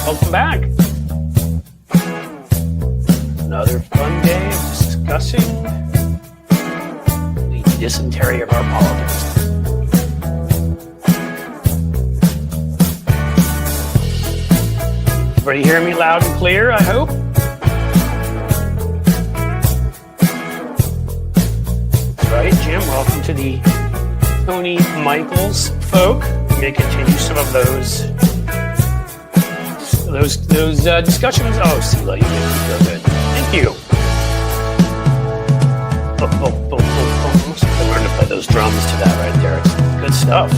welcome back. Another fun day of discussing the dysentery of our politics. Everybody hear me loud and clear, I hope? That's right, Jim, welcome to the Tony Michaels folk. We may continue some of those discussions. Oh, Sela, you make me feel good. Thank you. I learned to play those drums to that right there. It's good stuff.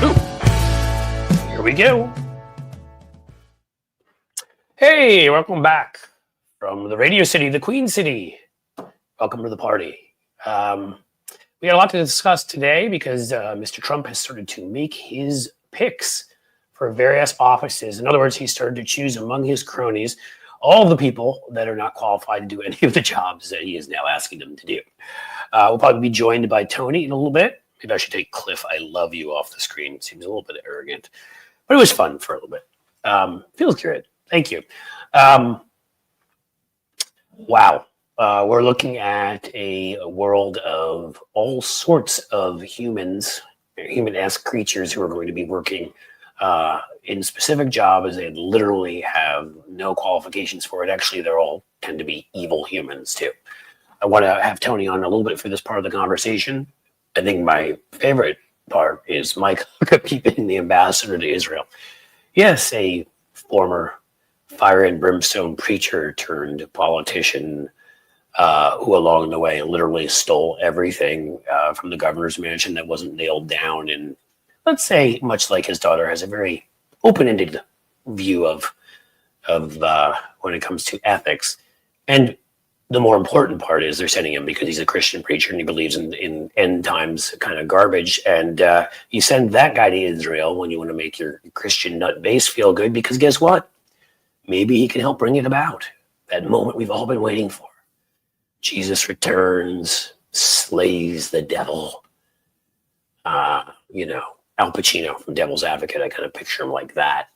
Ooh. Here we go. Hey, welcome back from the Radio City, the Queen City. Welcome to the party. We got a lot to discuss today because Mr. Trump has started to make his picks for various offices. In other words, he started to choose among his cronies all of the people that are not qualified to do any of the jobs that he is now asking them to do. We'll probably be joined by Tony in a little bit. Maybe I should take Cliff, I love you off the screen. It seems a little bit arrogant, but it was fun for a little bit. Feels good. Thank you. Wow. We're looking at a world of all sorts of humans, human-esque creatures who are going to be working in specific jobs they literally have no qualifications for it. Actually, they're all tend to be evil humans too. I want to have Tony on a little bit for this part of the conversation. I think my favorite part is Mike being the ambassador to Israel. Yes, a former fire and brimstone preacher turned politician who along the way literally stole everything from the governor's mansion that wasn't nailed down. And let's say, much like his daughter, has a very open-ended view of when it comes to ethics. And the more important part is they're sending him because he's a Christian preacher and he believes in end times kind of garbage. And you send that guy to Israel when you want to make your Christian nut base feel good, because guess what? Maybe he can help bring it about. That moment we've all been waiting for. Jesus returns, slays the devil. Al Pacino from Devil's Advocate. I kind of picture him like that.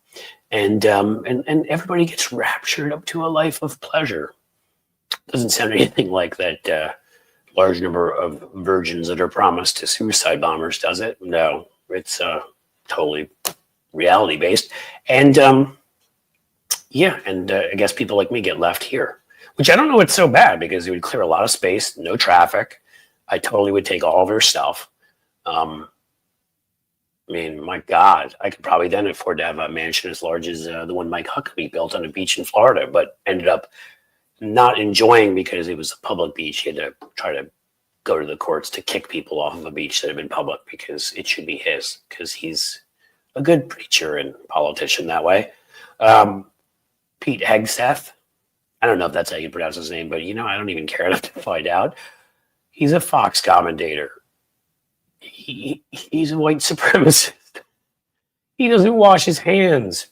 And everybody gets raptured up to a life of pleasure. Doesn't sound anything like that large number of virgins that are promised to suicide bombers, does it? No, it's totally reality based. And I guess people like me get left here, which I don't know what's so bad, because it would clear a lot of space, no traffic. I totally would take all of their stuff. I mean, my God, I could probably then afford to have a mansion as large as the one Mike Huckabee built on a beach in Florida, but ended up not enjoying because it was a public beach. He had to try to go to the courts to kick people off of a beach that had been public because it should be his, because he's a good preacher and politician that way. Pete Hegseth. I don't know if that's how you pronounce his name, but I don't even care enough to find out. He's a Fox commentator. He's a white supremacist. He doesn't wash his hands.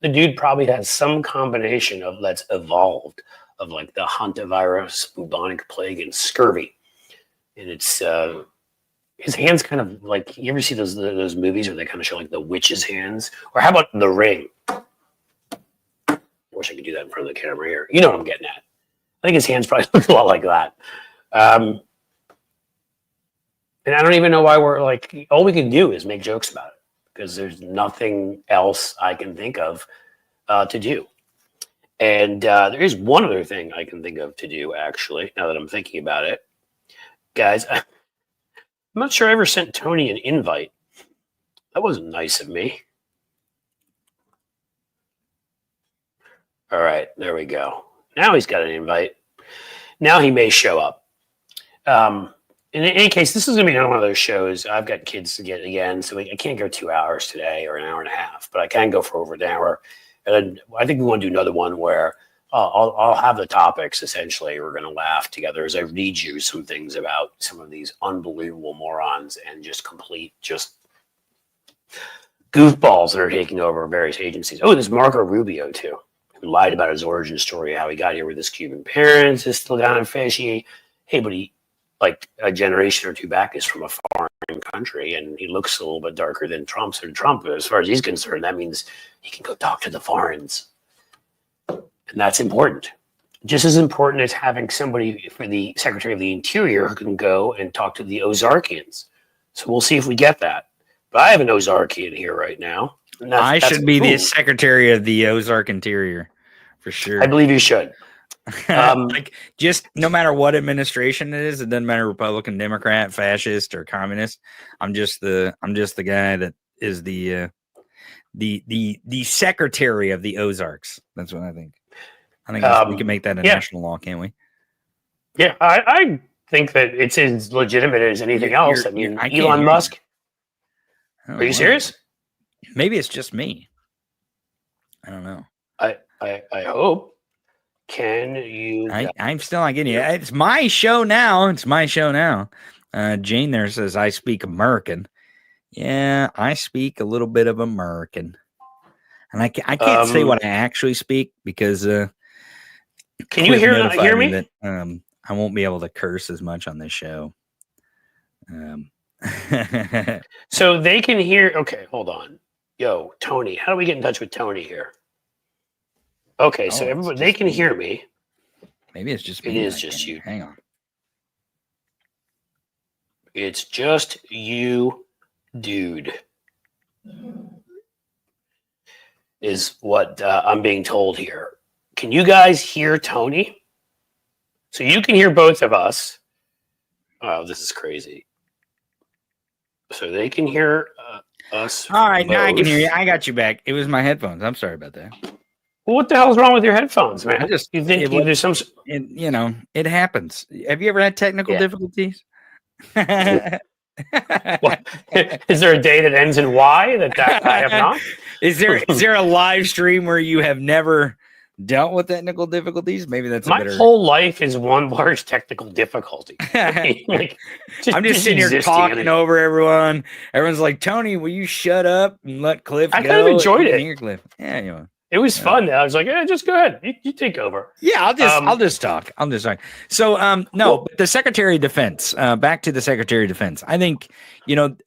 The dude probably has some combination of that's evolved of like the hantavirus, bubonic plague, and scurvy. And it's his hands kind of like, you ever see those movies where they kind of show like the witch's hands? Or how about The Ring? I wish I could do that in front of the camera here. You know what I'm getting at. I think his hands probably look a lot like that. And I don't even know why we're like, all we can do is make jokes about it, because there's nothing else I can think of to do. And there is one other thing I can think of to do, actually, now that I'm thinking about it. Guys, I'm not sure I ever sent Tony an invite. That wasn't nice of me. All right, there we go. Now he's got an invite. Now he may show up. In any case, this is going to be one of those shows. I've got kids to get again, so I can't go 2 hours today or an hour and a half, but I can go for over an hour. And I think we want to do another one where I'll have the topics, essentially. We're going to laugh together as I read you some things about some of these unbelievable morons and just complete goofballs that are taking over various agencies. Oh, there's Marco Rubio, too, who lied about his origin story, how he got here with his Cuban parents. Is still kind of fishy. Hey, but he, like a generation or two back, is from a foreign foreign country and he looks a little bit darker than Trump. So Trump, as far as he's concerned, that means he can go talk to the foreigners. And that's important. Just as important as having somebody for the Secretary of the Interior who can go and talk to the Ozarkians. So we'll see if we get that. But I have an Ozarkian here right now. I should be the Secretary of the Ozark Interior for sure. I believe you should. Like, just no matter what administration it is, it doesn't matter Republican, Democrat, fascist, or communist. I'm just the guy that is the Secretary of the Ozarks. That's what I think. I think we can make that a national law, can't we? Yeah, I think that it's as legitimate as anything else. I mean, Elon Musk. Are you serious? Maybe it's just me. I don't know. I hope. Can you? I'm still not getting it. It's my show now. It's my show now. Jane there says I speak American. Yeah, I speak a little bit of American, and I can't say what I actually speak because. Can you hear me? That, I won't be able to curse as much on this show. So they can hear. Okay, hold on. Yo, Tony, how do we get in touch with Tony here? Okay, so everybody, they can hear me. Maybe it's just me. It is just you. Hang on. It's just you, dude. Is what I'm being told here. Can you guys hear Tony? So you can hear both of us. Oh, this is crazy. So they can hear us. All right, both. Now I can hear you. I got you back. It was my headphones. I'm sorry about that. Well, what the hell is wrong with your headphones, man? You think there's some? It happens. Have you ever had technical difficulties? What? Is there a day that ends in Y that I have not? Is there a live stream where you have never dealt with technical difficulties? Maybe that's my whole life is one large technical difficulty. I'm just sitting here talking over everyone. Everyone's like, Tony, will you shut up and let Cliff go? I kind of enjoyed it. Cliff. Yeah, it was fun. I was like, just go ahead. You take over. Yeah, I'll just talk. So, but the Secretary of Defense, back to the Secretary of Defense. I think,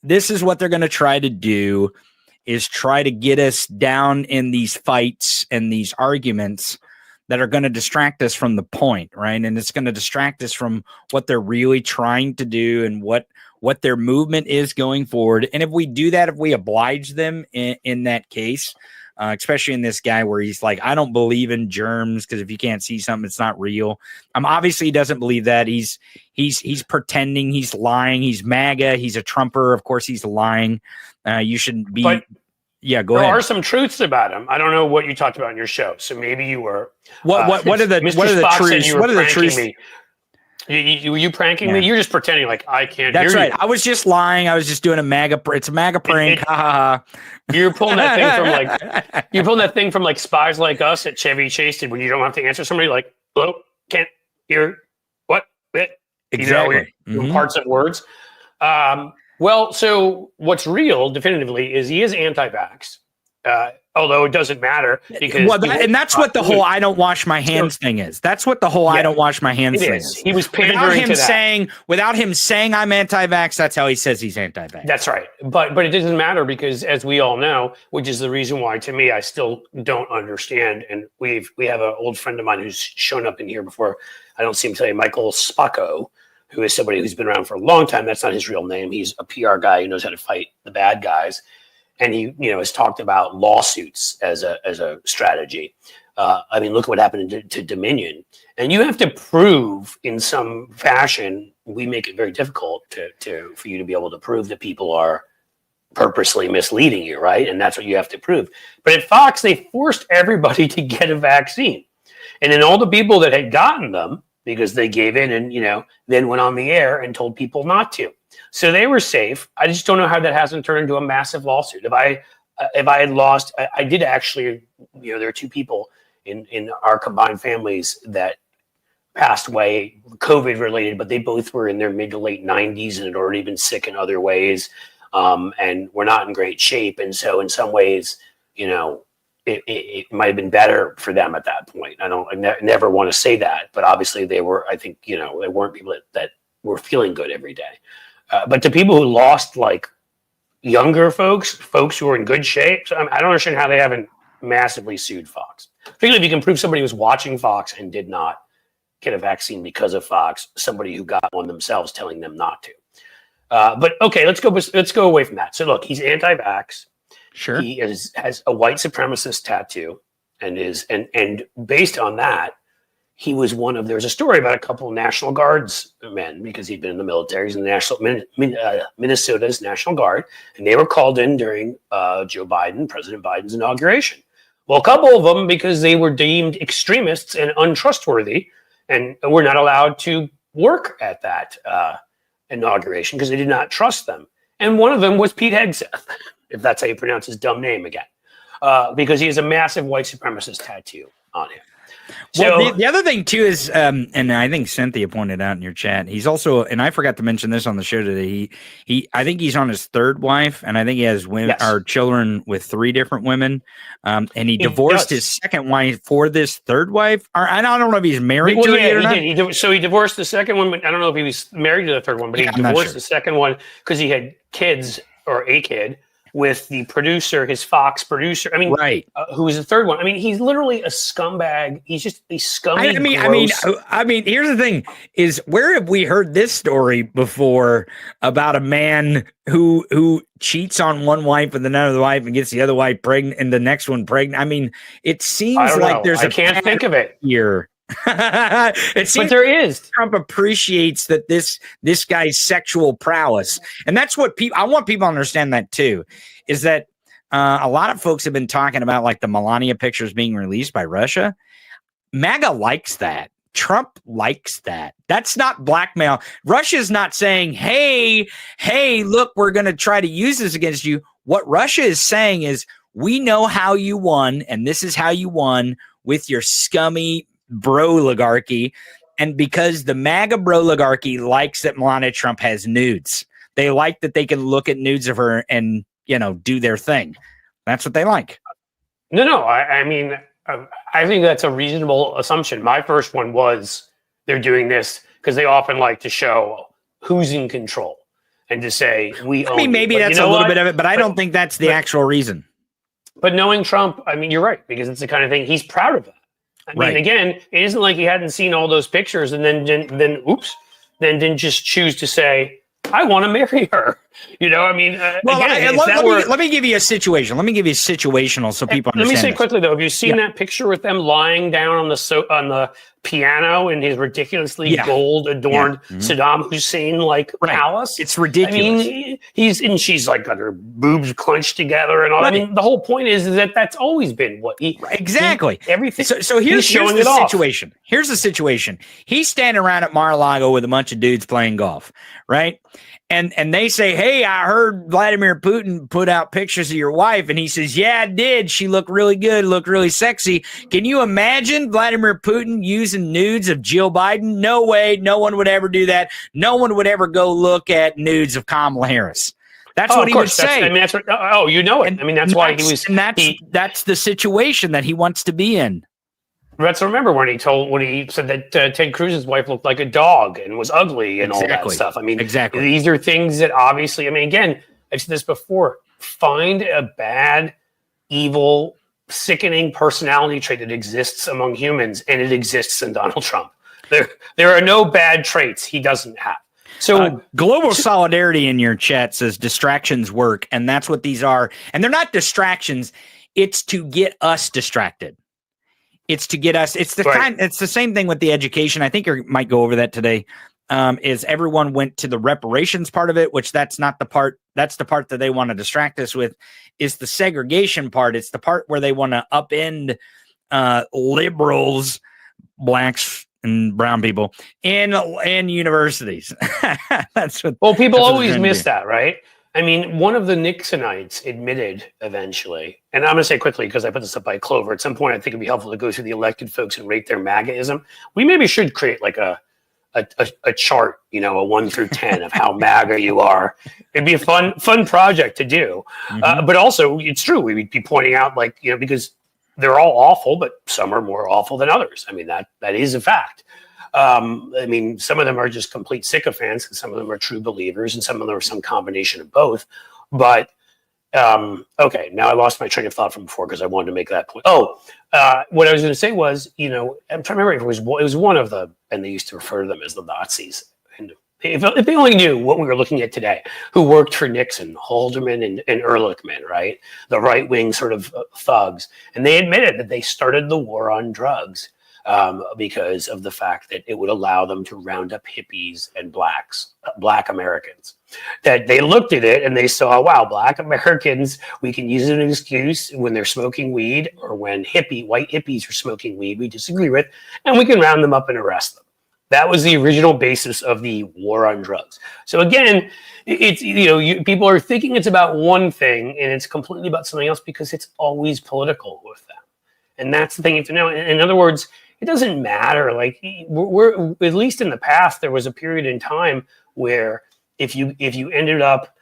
this is what they're going to try to do is try to get us down in these fights and these arguments that are going to distract us from the point, right? And it's going to distract us from what they're really trying to do and what their movement is going forward. And if we do that, if we oblige them in that case, especially in this guy where he's like, I don't believe in germs because if you can't see something, it's not real. Obviously he doesn't believe that. He's pretending, he's lying. He's MAGA. He's a Trumper. Of course, he's lying. You shouldn't be. But yeah, go ahead. There are some truths about him. I don't know what you talked about in your show, so maybe you were. What are the truths? What are the truths? Were you pranking me? You're just pretending like I can't hear you. That's right. I was just lying. I was just doing a MAGA. It's a MAGA prank. You're pulling that thing from like Spies Like Us at Chevy Chase did when you don't have to answer somebody like, hello, can't hear what? Exactly. Parts of words. Well, so what's real definitively is he is anti-vax. Although it doesn't matter because that's what the whole I don't wash my hands thing is. That's what the whole I don't wash my hands thing is. He was pandering to that. Without him saying I'm anti-vax, that's how he says he's anti-vax. That's right. But it doesn't matter because as we all know, which is the reason why to me I still don't understand. And we have an old friend of mine who's shown up in here before. I don't see him today, Michael Spacco, who is somebody who's been around for a long time. That's not his real name. He's a PR guy who knows how to fight the bad guys. And he, has talked about lawsuits as a strategy. I mean, look what happened to Dominion. And you have to prove in some fashion. We make it very difficult for you to be able to prove that people are purposely misleading you, right? And that's what you have to prove. But at Fox, they forced everybody to get a vaccine, and then all the people that had gotten them because they gave in and then went on the air and told people not to. So they were safe. I just don't know how that hasn't turned into a massive lawsuit. If I had lost, I did actually, there are two people in our combined families that passed away, COVID related, but they both were in their mid to late 90s and had already been sick in other ways, and were not in great shape. And so in some ways, it might have been better for them at that point. I never want to say that, but obviously they were, I think, they weren't people that were feeling good every day. But to people who lost like younger folks who are in good shape, so I don't understand how they haven't massively sued Fox. Particularly if you can prove somebody was watching Fox and did not get a vaccine because of Fox, somebody who got one themselves telling them not to. But okay, let's go away from that. So look, he's anti-vax. Sure. He has a white supremacist tattoo, and based on that, he was there's a story about a couple of National Guards men, because he'd been in the military. He's in the Minnesota's National Guard, and they were called in during President Biden's inauguration. Well, a couple of them, because they were deemed extremists and untrustworthy, and were not allowed to work at that inauguration because they did not trust them. And one of them was Pete Hegseth, if that's how you pronounce his dumb name again, because he has a massive white supremacist tattoo on him. Well, the other thing too is, and I think Cynthia pointed out in your chat, he's also, and I forgot to mention this on the show today. I think he's on his third wife, and I think he has children with 3 different women. And he divorced his second wife for this third wife. Or I don't know if he's married to it or not. He divorced the second one, but I don't know if he was married to the third one. But he divorced the second one because he had kids, or a kid, with the producer, his Fox producer. I mean, right. Who was the third one? I mean, he's literally a scumbag. He's just a scummy. I mean, here's the thing: is where have we heard this story before about a man who cheats on one wife with another wife and gets the other wife pregnant and the next one pregnant? I mean, it seems like there's I can't think of it here. It seems, but there is. Trump appreciates that this guy's sexual prowess, and that's what I want people to understand that too. Is that a lot of folks have been talking about like the Melania pictures being released by Russia. MAGA likes that. Trump likes that. That's not blackmail. Russia's not saying, hey, look, we're going to try to use this against you. What Russia is saying is, we know how you won, and this is how you won with your scummy bro-oligarchy. And because the MAGA bro-oligarchy likes that Melania Trump has nudes. They like that they can look at nudes of her and, do their thing. That's what they like. No, I mean, I think that's a reasonable assumption. My first one was they're doing this because they often like to show who's in control and to say, we own. I mean, maybe that's a little bit of it, but I don't think that's the actual reason. But knowing Trump, I mean, you're right, because it's the kind of thing he's proud of that. I mean, again, it isn't like he hadn't seen all those pictures and then didn't just choose to say, I want to marry her. I mean, let me give you a situation. Let me give you a situational so people understand. Let me say quickly though, have you seen that picture with them lying down on the piano in his ridiculously gold adorned Saddam Hussein palace? It's ridiculous. I mean, she's like got her boobs clenched together and all. Right. I mean, the whole point is that that's always been what everything. So here's the situation. Here's the situation. He's standing around at Mar-a-Lago with a bunch of dudes playing golf, right? And they say, hey, I heard Vladimir Putin put out pictures of your wife. And he says, yeah, I did. She looked really good, looked really sexy. Can you imagine Vladimir Putin using nudes of Jill Biden? No way. No one would ever do that. No one would ever go look at nudes of Kamala Harris. That's what he would say. That's what, it. I mean, that's why he was. And that's the situation that he wants to be in. Let's remember when he said that Ted Cruz's wife looked like a dog and was ugly and all that stuff. I mean, these are things that obviously, I mean, again, I've said this before, find a bad, evil, sickening personality trait that exists among humans, and it exists in Donald Trump. There are no bad traits he doesn't have. So global solidarity in your chat says distractions work, and that's what these are. And they're not distractions. It's to get us distracted. It's to get us. It's it's the same thing with the education. I think you might go over that today. Is everyone went to the reparations part of it, which that's not the part. That's the part that they want to distract us with. Is the segregation part. It's the part where they want to upend liberals, blacks, and brown people in universities. That's what. Well, people always miss that, right? I mean, one of the Nixonites admitted eventually, and I'm going to say quickly because I put this up by Clover. At some point, I think it'd be helpful to go through the elected folks and rate their MAGAism. We maybe should create like a chart, a 1 through 10 of how MAGA you are. It'd be a fun project to do. But also, it's true. We'd be pointing out because they're all awful, but some are more awful than others. I mean, that is a fact. I mean, some of them are just complete sycophants, and some of them are true believers, and some of them are some combination of both. But okay, now I lost my train of thought from before because I wanted to make that point. What I was going to say was, I'm trying to remember if it was one of the, and they used to refer to them as the Nazis. And if they only knew what we were looking at today, who worked for Nixon, Haldeman and Ehrlichman, right? The right-wing sort of thugs. And they admitted that they started the war on drugs because of the fact that it would allow them to round up hippies and black Americans. That they looked at it and they saw, wow, black Americans, we can use it as an excuse when they're smoking weed or when white hippies are smoking weed we disagree with, and we can round them up and arrest them. That was the original basis of the war on drugs. So again, it's, people are thinking it's about one thing and it's completely about something else because it's always political with them. And that's the thing you have to know. In other words, it doesn't matter. Like we're at least in the past, there was a period in time where if you ended up,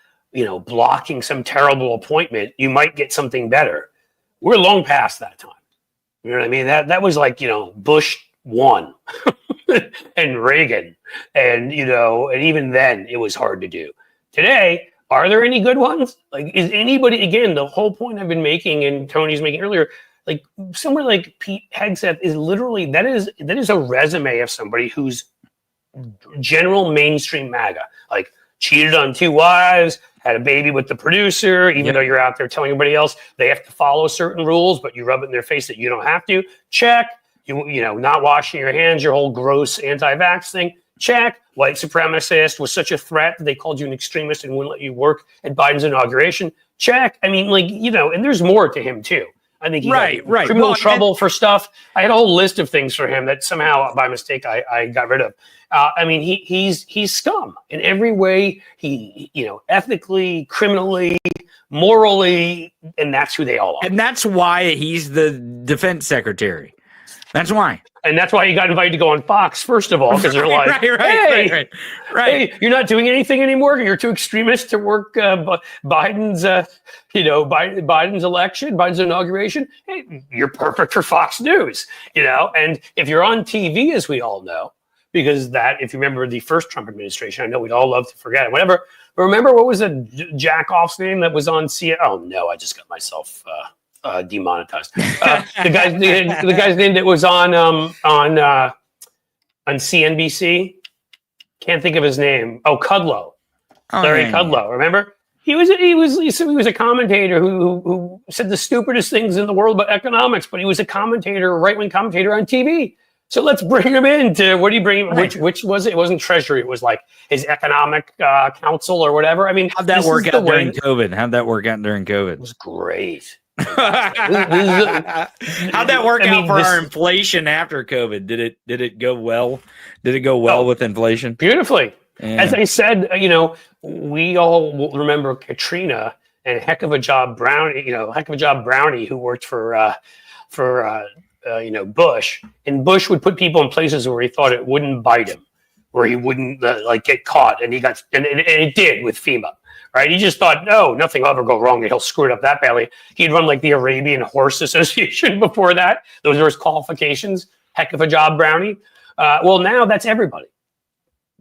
blocking some terrible appointment, you might get something better. We're long past that time. You know what I mean? That was like, Bush 1 and Reagan, and and even then it was hard to do. Today, are there any good ones? Like, is anybody, again, the whole point I've been making and Tony's making earlier, like somewhere like Pete Hegseth is literally, that is a resume of somebody who's general mainstream MAGA, like cheated on 2 wives, had a baby with the producer, even though you're out there telling everybody else they have to follow certain rules, but you rub it in their face that you don't have to. Check. Not washing your hands, your whole gross anti-vax thing. Check. White supremacist was such a threat that they called you an extremist and wouldn't let you work at Biden's inauguration. Check. I mean, and there's more to him too. I think he got criminal trouble for stuff. I had a whole list of things for him that somehow by mistake I got rid of. I mean, he's scum in every way. He, ethically, criminally, morally, and that's who they all are. And that's why he's the defense secretary. That's why. And that's why he got invited to go on Fox, first of all, because they're like, right. Hey, you're not doing anything anymore. You're too extremist to work Biden's, Biden's election, Biden's inauguration. Hey, you're perfect for Fox News, And if you're on TV, as we all know, because if you remember the first Trump administration, I know we'd all love to forget it, whatever. But remember, what was the jack-off's name that was on CNN? Oh, no, I just got myself... demonetized. The guy's name that was on CNBC. Can't think of his name. Oh, Kudlow. Larry Kudlow. Remember? He was a commentator who said the stupidest things in the world about economics, but he was a commentator, a right-wing commentator on TV. So let's bring him in to, what do you bring? Which was it? It wasn't Treasury. It was like his economic council or whatever. I mean, how'd that work out during COVID? It was great. How'd that work out for our inflation after COVID? Did it go well? Did it go well with inflation? Beautifully. Yeah. As I said, we all remember Katrina and heck of a job Brownie, who worked for Bush. And Bush would put people in places where he thought it wouldn't bite him, where he wouldn't get caught, and and it did with FEMA. Right, he just thought, no, nothing will ever go wrong, and he'll screw it up that badly. He'd run like the Arabian Horse Association before that. Those were his qualifications. Heck of a job, Brownie. Well, now that's everybody.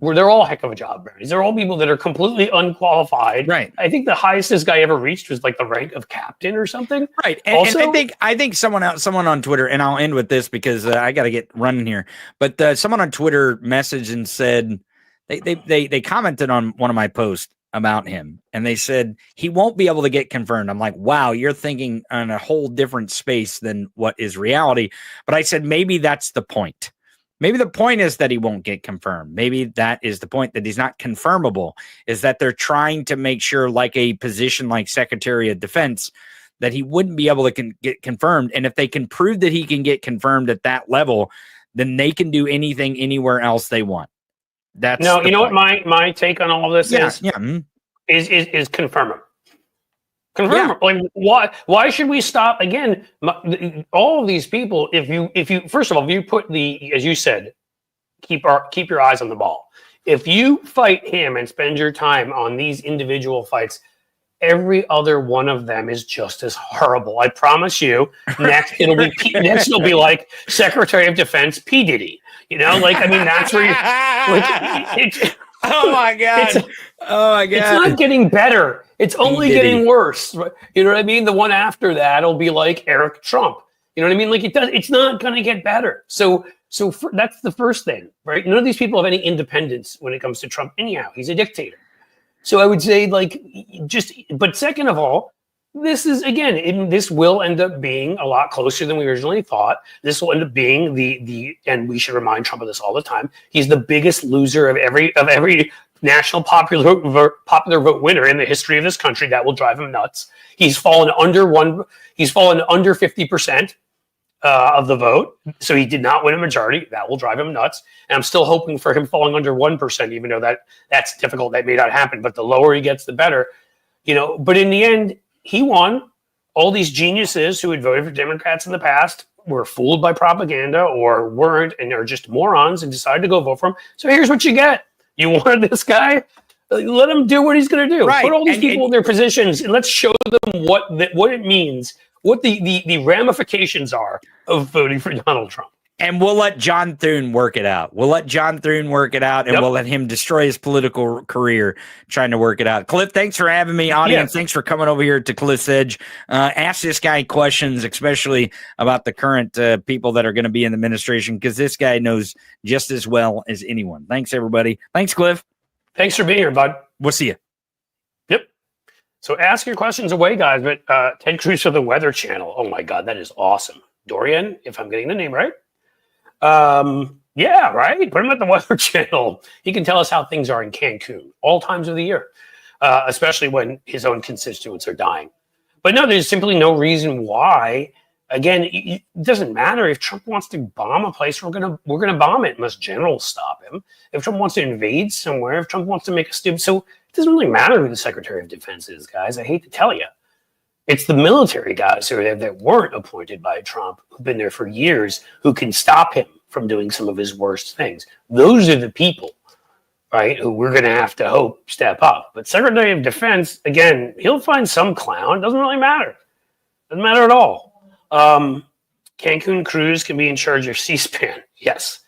They're all heck of a job brownies. They're all people that are completely unqualified. Right. I think the highest this guy ever reached was like the rank of captain or something. Right. And I think someone on Twitter, and I'll end with this because I got to get running here. But someone on Twitter messaged and said they commented on one of my posts about him, and they said he won't be able to get confirmed. I'm like, wow, you're thinking on a whole different space than what is reality. But I said, maybe that's the point. Maybe the point is that he won't get confirmed. Maybe that is the point, that he's not confirmable, is that they're trying to make sure, like a position like Secretary of Defense, that he wouldn't be able to get confirmed. And if they can prove that he can get confirmed at that level, then they can do anything anywhere else they want. That's no, you know point. What my take on all of this is? Yeah. Is confirm him. Confirm him. Like why should we stop again? All of these people, if you first of all, if you put as you said, keep your eyes on the ball. If you fight him and spend your time on these individual fights, every other one of them is just as horrible. I promise you. Next, next it'll be like Secretary of Defense P. Diddy. Like, I mean, that's where oh my God. Oh my God. It's not getting better. It's only getting worse. You know what I mean? The one after that will be like Eric Trump. You know what I mean? Like it's not going to get better. So that's the first thing, right? None of these people have any independence when it comes to Trump. Anyhow, he's a dictator. So I would say but second of all, this is, again, this will end up being a lot closer than we originally thought. This will end up being and we should remind Trump of this all the time. He's the biggest loser of every national popular vote winner in the history of this country. That will drive him nuts. He's fallen under 50% of the vote. So he did not win a majority. That will drive him nuts. And I'm still hoping for him falling under 1%, even though that's difficult. That may not happen, but the lower he gets, the better. But in the end, he won. All these geniuses who had voted for Democrats in the past were fooled by propaganda or weren't and are just morons and decided to go vote for him. So here's what you get. You wanted this guy? Let him do what he's going to do. Right. Put all these people in their positions and let's show them what it means, what the ramifications are of voting for Donald Trump. And we'll let John Thune work it out. We'll let We'll let him destroy his political career trying to work it out. Cliff, thanks for having me. Audience, Thanks for coming over here to Cliff's Edge. Ask this guy questions, especially about the current people that are going to be in the administration, because this guy knows just as well as anyone. Thanks, everybody. Thanks, Cliff. Thanks for being here, bud. We'll see you. Yep. So ask your questions away, guys. But Ted Cruz for the Weather Channel. Oh, my God, that is awesome. Dorian, if I'm getting the name right. Yeah, right. Put him at the Weather Channel. He can tell us how things are in Cancun all times of the year, especially when his own constituents are dying. But no, there's simply no reason why. Again, it doesn't matter if Trump wants to bomb a place. We're gonna bomb it unless generals stop him. If Trump wants to invade somewhere, if Trump wants to make a stupid, so it doesn't really matter who the Secretary of Defense is, guys. I hate to tell you. It's the military guys who are there that weren't appointed by Trump, who've been there for years, who can stop him from doing some of his worst things. Those are the people, right, who we're going to have to hope step up. But Secretary of Defense, again, he'll find some clown. Doesn't really matter. Doesn't matter at all. Cancun Cruz can be in charge of C-SPAN. Yes.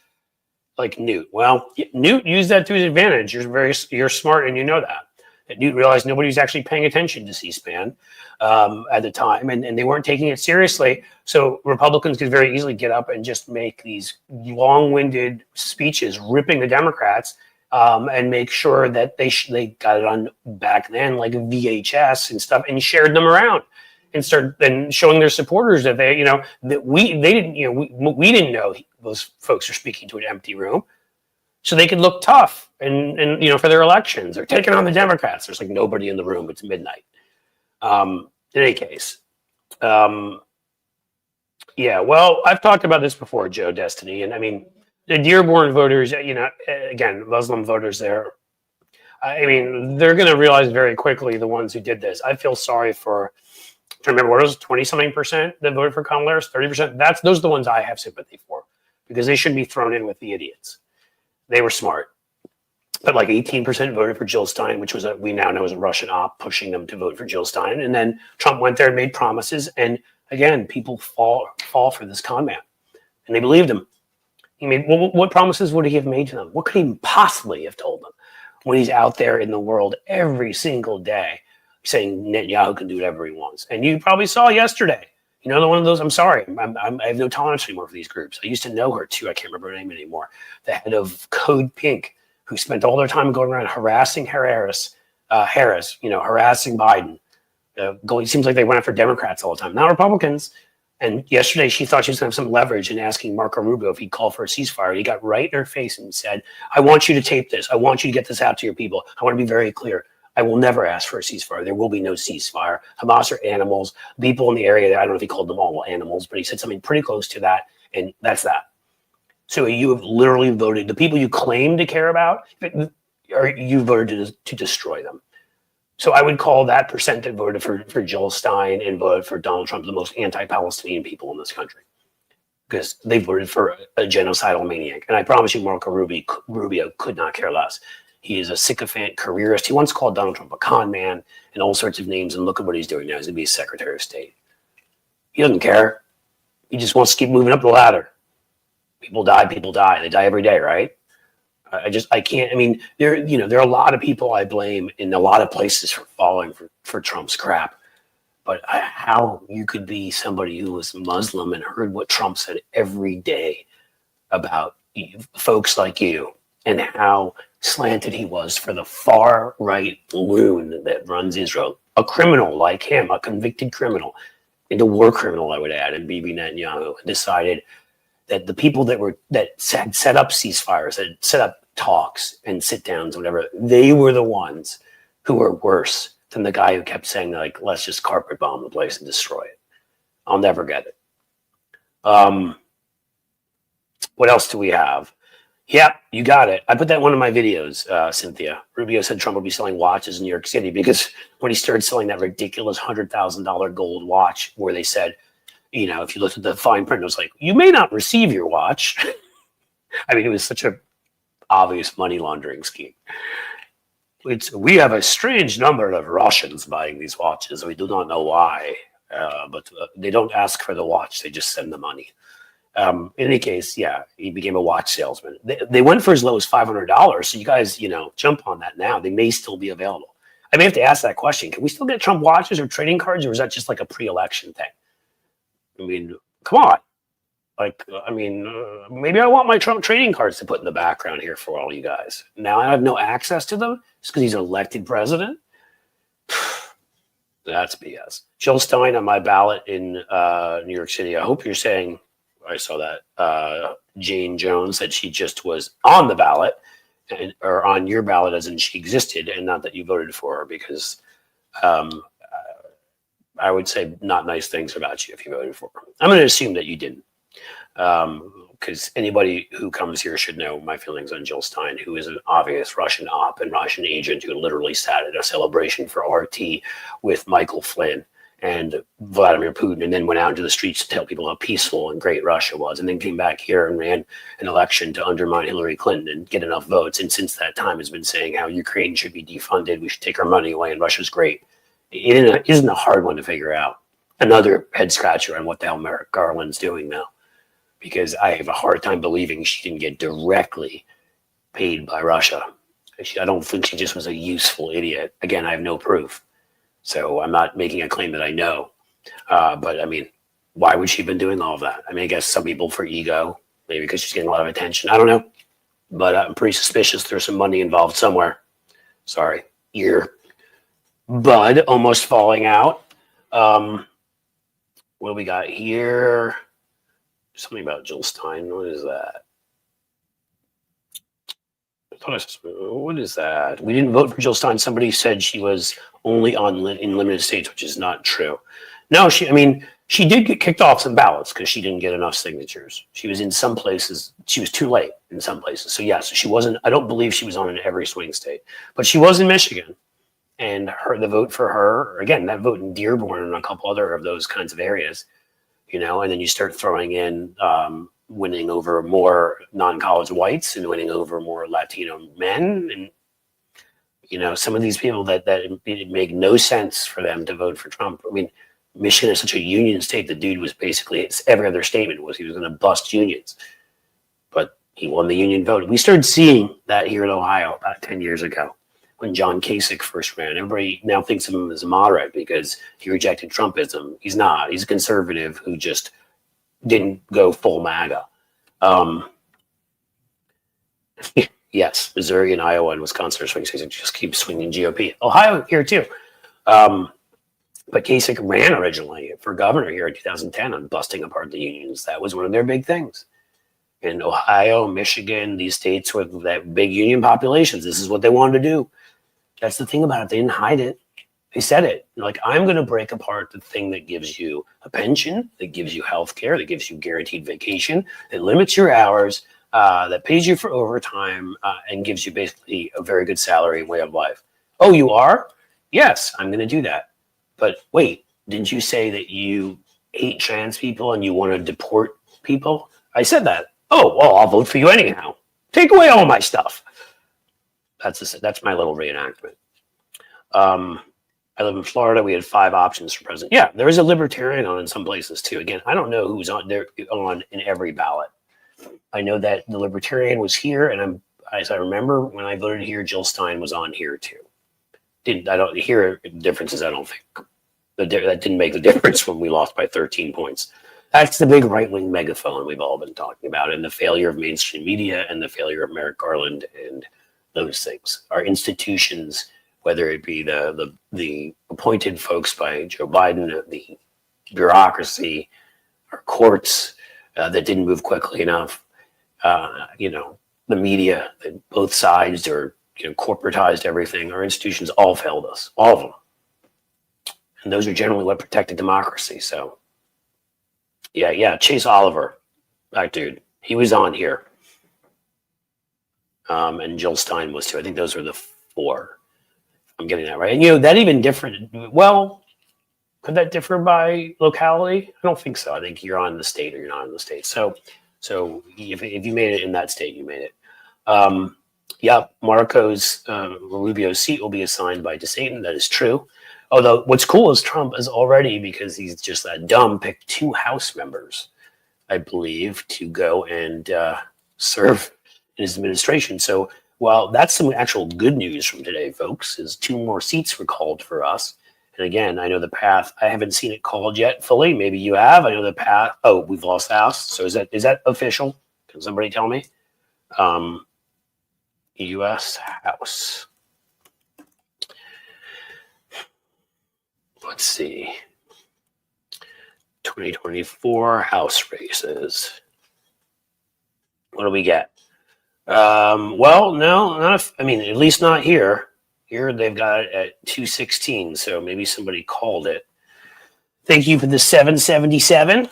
Like Newt. Well, Newt used that to his advantage. You're smart and you know that. Newt realized nobody was actually paying attention to C-SPAN at the time, and they weren't taking it seriously. So Republicans could very easily get up and just make these long-winded speeches ripping the Democrats and make sure that they got it on back then like VHS and stuff and shared them around and start then showing their supporters that we didn't know those folks are speaking to an empty room. So they could look tough and for their elections. They're taking on the Democrats. There's like nobody in the room. It's midnight. In any case. Well, I've talked about this before, Joe Destiny. And I mean, the Dearborn voters, again, Muslim voters there. I mean, they're going to realize very quickly, the ones who did this. I feel sorry for, I remember what it was, 20-something% that voted for Kamala Harris, 30%. Those are the ones I have sympathy for because they shouldn't be thrown in with the idiots. They were smart. But like 18% voted for Jill Stein, which was we now know is a Russian op pushing them to vote for Jill Stein. And then Trump went there and made promises. And again, people fall for this con man. And they believed him. He made, what promises would he have made to them? What could he possibly have told them when he's out there in the world every single day saying Netanyahu can do whatever he wants? And you probably saw yesterday, the one of those, I'm sorry, I have no tolerance anymore for these groups. I used to know her too. I can't remember her name anymore. The head of Code Pink, who spent all their time going around harassing Harris, harassing Biden. It seems like they went after Democrats all the time, not Republicans. And yesterday she thought she was going to have some leverage in asking Marco Rubio if he'd call for a ceasefire. He got right in her face and said, I want you to tape this. I want you to get this out to your people. I want to be very clear. I will never ask for a ceasefire. There will be no ceasefire. Hamas are animals. People in the area, I don't know if he called them all animals, but he said something pretty close to that. And that's that. So you have literally voted, the people you claim to care about, you voted to destroy them. So I would call that percent that voted for Jill Stein and voted for Donald Trump the most anti-Palestinian people in this country. Because they voted for a genocidal maniac. And I promise you, Marco Rubio could not care less. He is a sycophant careerist. He once called Donald Trump a con man and all sorts of names. And look at what he's doing now. He's going to be Secretary of State. He doesn't care. He just wants to keep moving up the ladder. People die. People die. They die every day, right? I can't. I mean, there are a lot of people I blame in a lot of places for falling for Trump's crap. But how you could be somebody who was Muslim and heard what Trump said every day about folks like you and how slanted he was for the far right loon that runs Israel, a criminal like him, a convicted criminal, and a war criminal, I would add, and Bibi Netanyahu decided that the people that had set up ceasefires, that had set up talks and sit downs, whatever, they were the ones who were worse than the guy who kept saying, like, let's just carpet bomb the place and destroy it. I'll never get it. What else do we have? Yeah, you got it. I put that in one of my videos, Cynthia. Rubio said Trump will be selling watches in New York City because when he started selling that ridiculous $100,000 gold watch where they said, if you looked at the fine print, it was like, you may not receive your watch. I mean, it was such a obvious money laundering scheme. We have a strange number of Russians buying these watches. We do not know why, but they don't ask for the watch. They just send the money. In any case, yeah, he became a watch salesman. They went for as low as $500. So you guys, jump on that now. They may still be available. I may have to ask that question. Can we still get Trump watches or trading cards, or is that just like a pre-election thing? I mean, come on. Maybe I want my Trump trading cards to put in the background here for all you guys. Now I have no access to them just because he's an elected president. That's BS. Jill Stein on my ballot in New York City. I hope you're saying, I saw that Jane Jones said she just was on the ballot or on your ballot as in she existed and not that you voted for her, because I would say not nice things about you if you voted for her. I'm going to assume that you didn't. Because anybody who comes here should know my feelings on Jill Stein, who is an obvious Russian op and Russian agent who literally sat at a celebration for RT with Michael Flynn and Vladimir Putin, and then went out into the streets to tell people how peaceful and great Russia was, and then came back here and ran an election to undermine Hillary Clinton and get enough votes. And since that time has been saying how Ukraine should be defunded, we should take our money away, and Russia's great. It isn't a hard one to figure out. Another head scratcher on what the hell Merrick Garland's doing now, because I have a hard time believing she didn't get directly paid by Russia. I don't think she just was a useful idiot. Again, I have no proof. So I'm not making a claim that I know. But I mean, why would she have been doing all of that? I mean, I guess some people for ego, maybe because she's getting a lot of attention. I don't know. But I'm pretty suspicious there's some money involved somewhere. Sorry, ear. Bud almost falling out. What do we got here? Something about Jill Stein. What is that? What is that? We didn't vote for Jill Stein. Somebody said she was only in limited states, which is not true. No, she did get kicked off some ballots because she didn't get enough signatures. She was in some places. She was too late in some places. So yes, she wasn't. I don't believe she was on in every swing state, but she was in Michigan. And the vote for her, again, that vote in Dearborn and a couple other of those kinds of areas, and then you start throwing in winning over more non-college whites and winning over more Latino men. And, some of these people that it make no sense for them to vote for Trump. I mean, Michigan is such a union state. The dude was basically, every other statement was he was going to bust unions. But he won the union vote. We started seeing that here in Ohio about 10 years ago when John Kasich first ran. Everybody now thinks of him as a moderate because he rejected Trumpism. He's not. He's a conservative who just didn't go full MAGA. Yes, Missouri and Iowa and Wisconsin are swing states. Just keep swinging GOP. Ohio here too. But Kasich ran originally for governor here in 2010 on busting apart the unions. That was one of their big things. In Ohio, Michigan, these states with that big union populations, this is what they wanted to do. That's the thing about it. They didn't hide it. They said it. Like, I'm going to break apart the thing that gives you a pension, that gives you health care, that gives you guaranteed vacation, that limits your hours, that pays you for overtime, and gives you basically a very good salary and way of life. Oh, you are? Yes, I'm going to do that. But wait, didn't you say that you hate trans people and you want to deport people? I said that. Oh, well, I'll vote for you anyhow. Take away all my stuff. That's my little reenactment. I live in Florida. We had 5 options for president. Yeah, there is a libertarian on in some places too. Again, I don't know who's on there on in every ballot. I know that the libertarian was here, and as I remember when I voted here, Jill Stein was on here too. I don't hear differences. I don't think that didn't make the difference when we lost by 13 points. That's the big right-wing megaphone we've all been talking about, and the failure of mainstream media and the failure of Merrick Garland and those things. Our institutions, whether it be the appointed folks by Joe Biden, the bureaucracy, our courts that didn't move quickly enough, the media, that both sides are corporatized everything. Our institutions all failed us, all of them, and those are generally what protected democracy. So. Yeah, Chase Oliver, that dude, he was on here. And Jill Stein was too. I think those were the 4. I'm getting that right. And that even different. Well, could that differ by locality? I don't think so. I think you're on the state or you're not in the state. So if you made it in that state, you made it. Marco's Rubio's seat will be assigned by DeSantis. That is true. Although what's cool is Trump has already, because he's just that dumb, picked 2 House members, I believe, to go and serve in his administration. So while that's some actual good news from today, folks, is 2 more seats were called for us. And again, I know the path. I haven't seen it called yet fully. Maybe you have. I know the path. Oh, we've lost the House. So is that official? Can somebody tell me? U.S. House. Let's see. 2024 House races. What do we get? Well, no, not. At least not here. Here they've got it at 216. So maybe somebody called it. Thank you for the 777.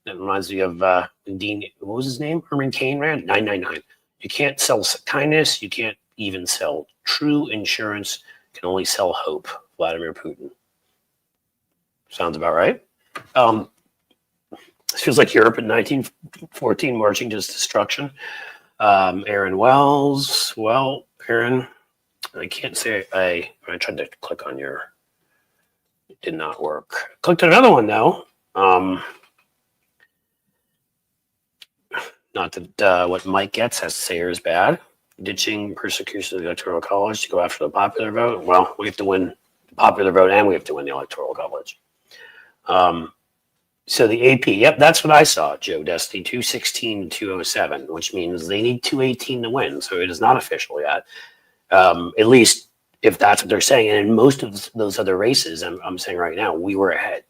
That reminds me of Dean. What was his name? Herman Cain ran 999. You can't sell kindness. You can't even sell true insurance. You can only sell hope. Vladimir Putin. Sounds about right. This feels like Europe in 1914 marching to destruction. Aaron Wells. Well, Aaron, I can't say I tried to click on your. It did not work. Clicked on another one though. Not that what Mike Getz has to say here is bad. Ditching persecution of the Electoral College to go after the popular vote. Well, we have to win the popular vote and we have to win the Electoral College. So the AP, yep, that's what I saw, Joe Destiny, 216 207, which means they need 218 to win. So it is not official yet. At least if that's what they're saying. And in most of those other races, I'm saying right now, we were ahead.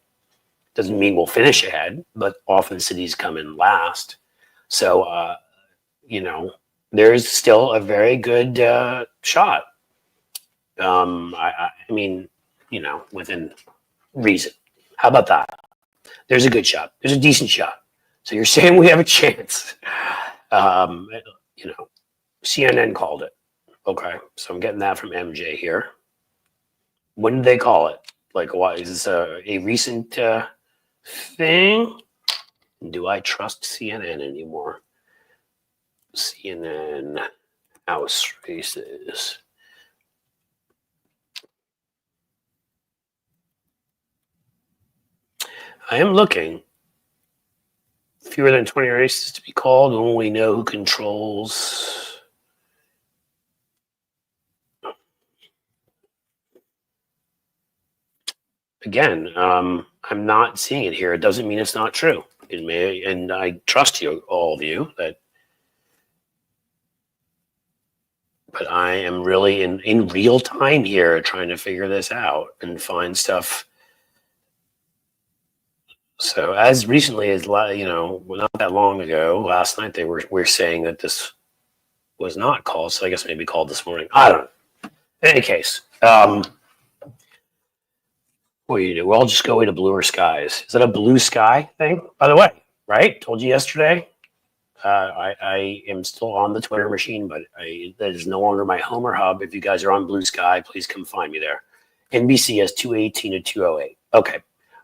Doesn't mean we'll finish ahead, but often cities come in last. So, there's still a very good shot. Within reason. How about that? There's a good shot. There's a decent shot. So you're saying we have a chance. CNN called it. Okay, so I'm getting that from MJ here. When did they call it? Like, what is this a recent thing? Do I trust CNN anymore? CNN House races. I am looking. Fewer than 20 races to be called. When we know who controls. Again, I'm not seeing it here. It doesn't mean it's not true. It may, and I trust you, all of you, but I am really in real time here trying to figure this out and find stuff. So as recently as, not that long ago, last night they were saying that this was not called. So I guess maybe called this morning. I don't know. In any case, what do you do? We'll just go into bluer skies. Is that a blue sky thing? By the way, right? Told you yesterday. I am still on the Twitter machine, but that is no longer my home or hub. If you guys are on Blue Sky, please come find me there. NBC has 218 to 208. Okay.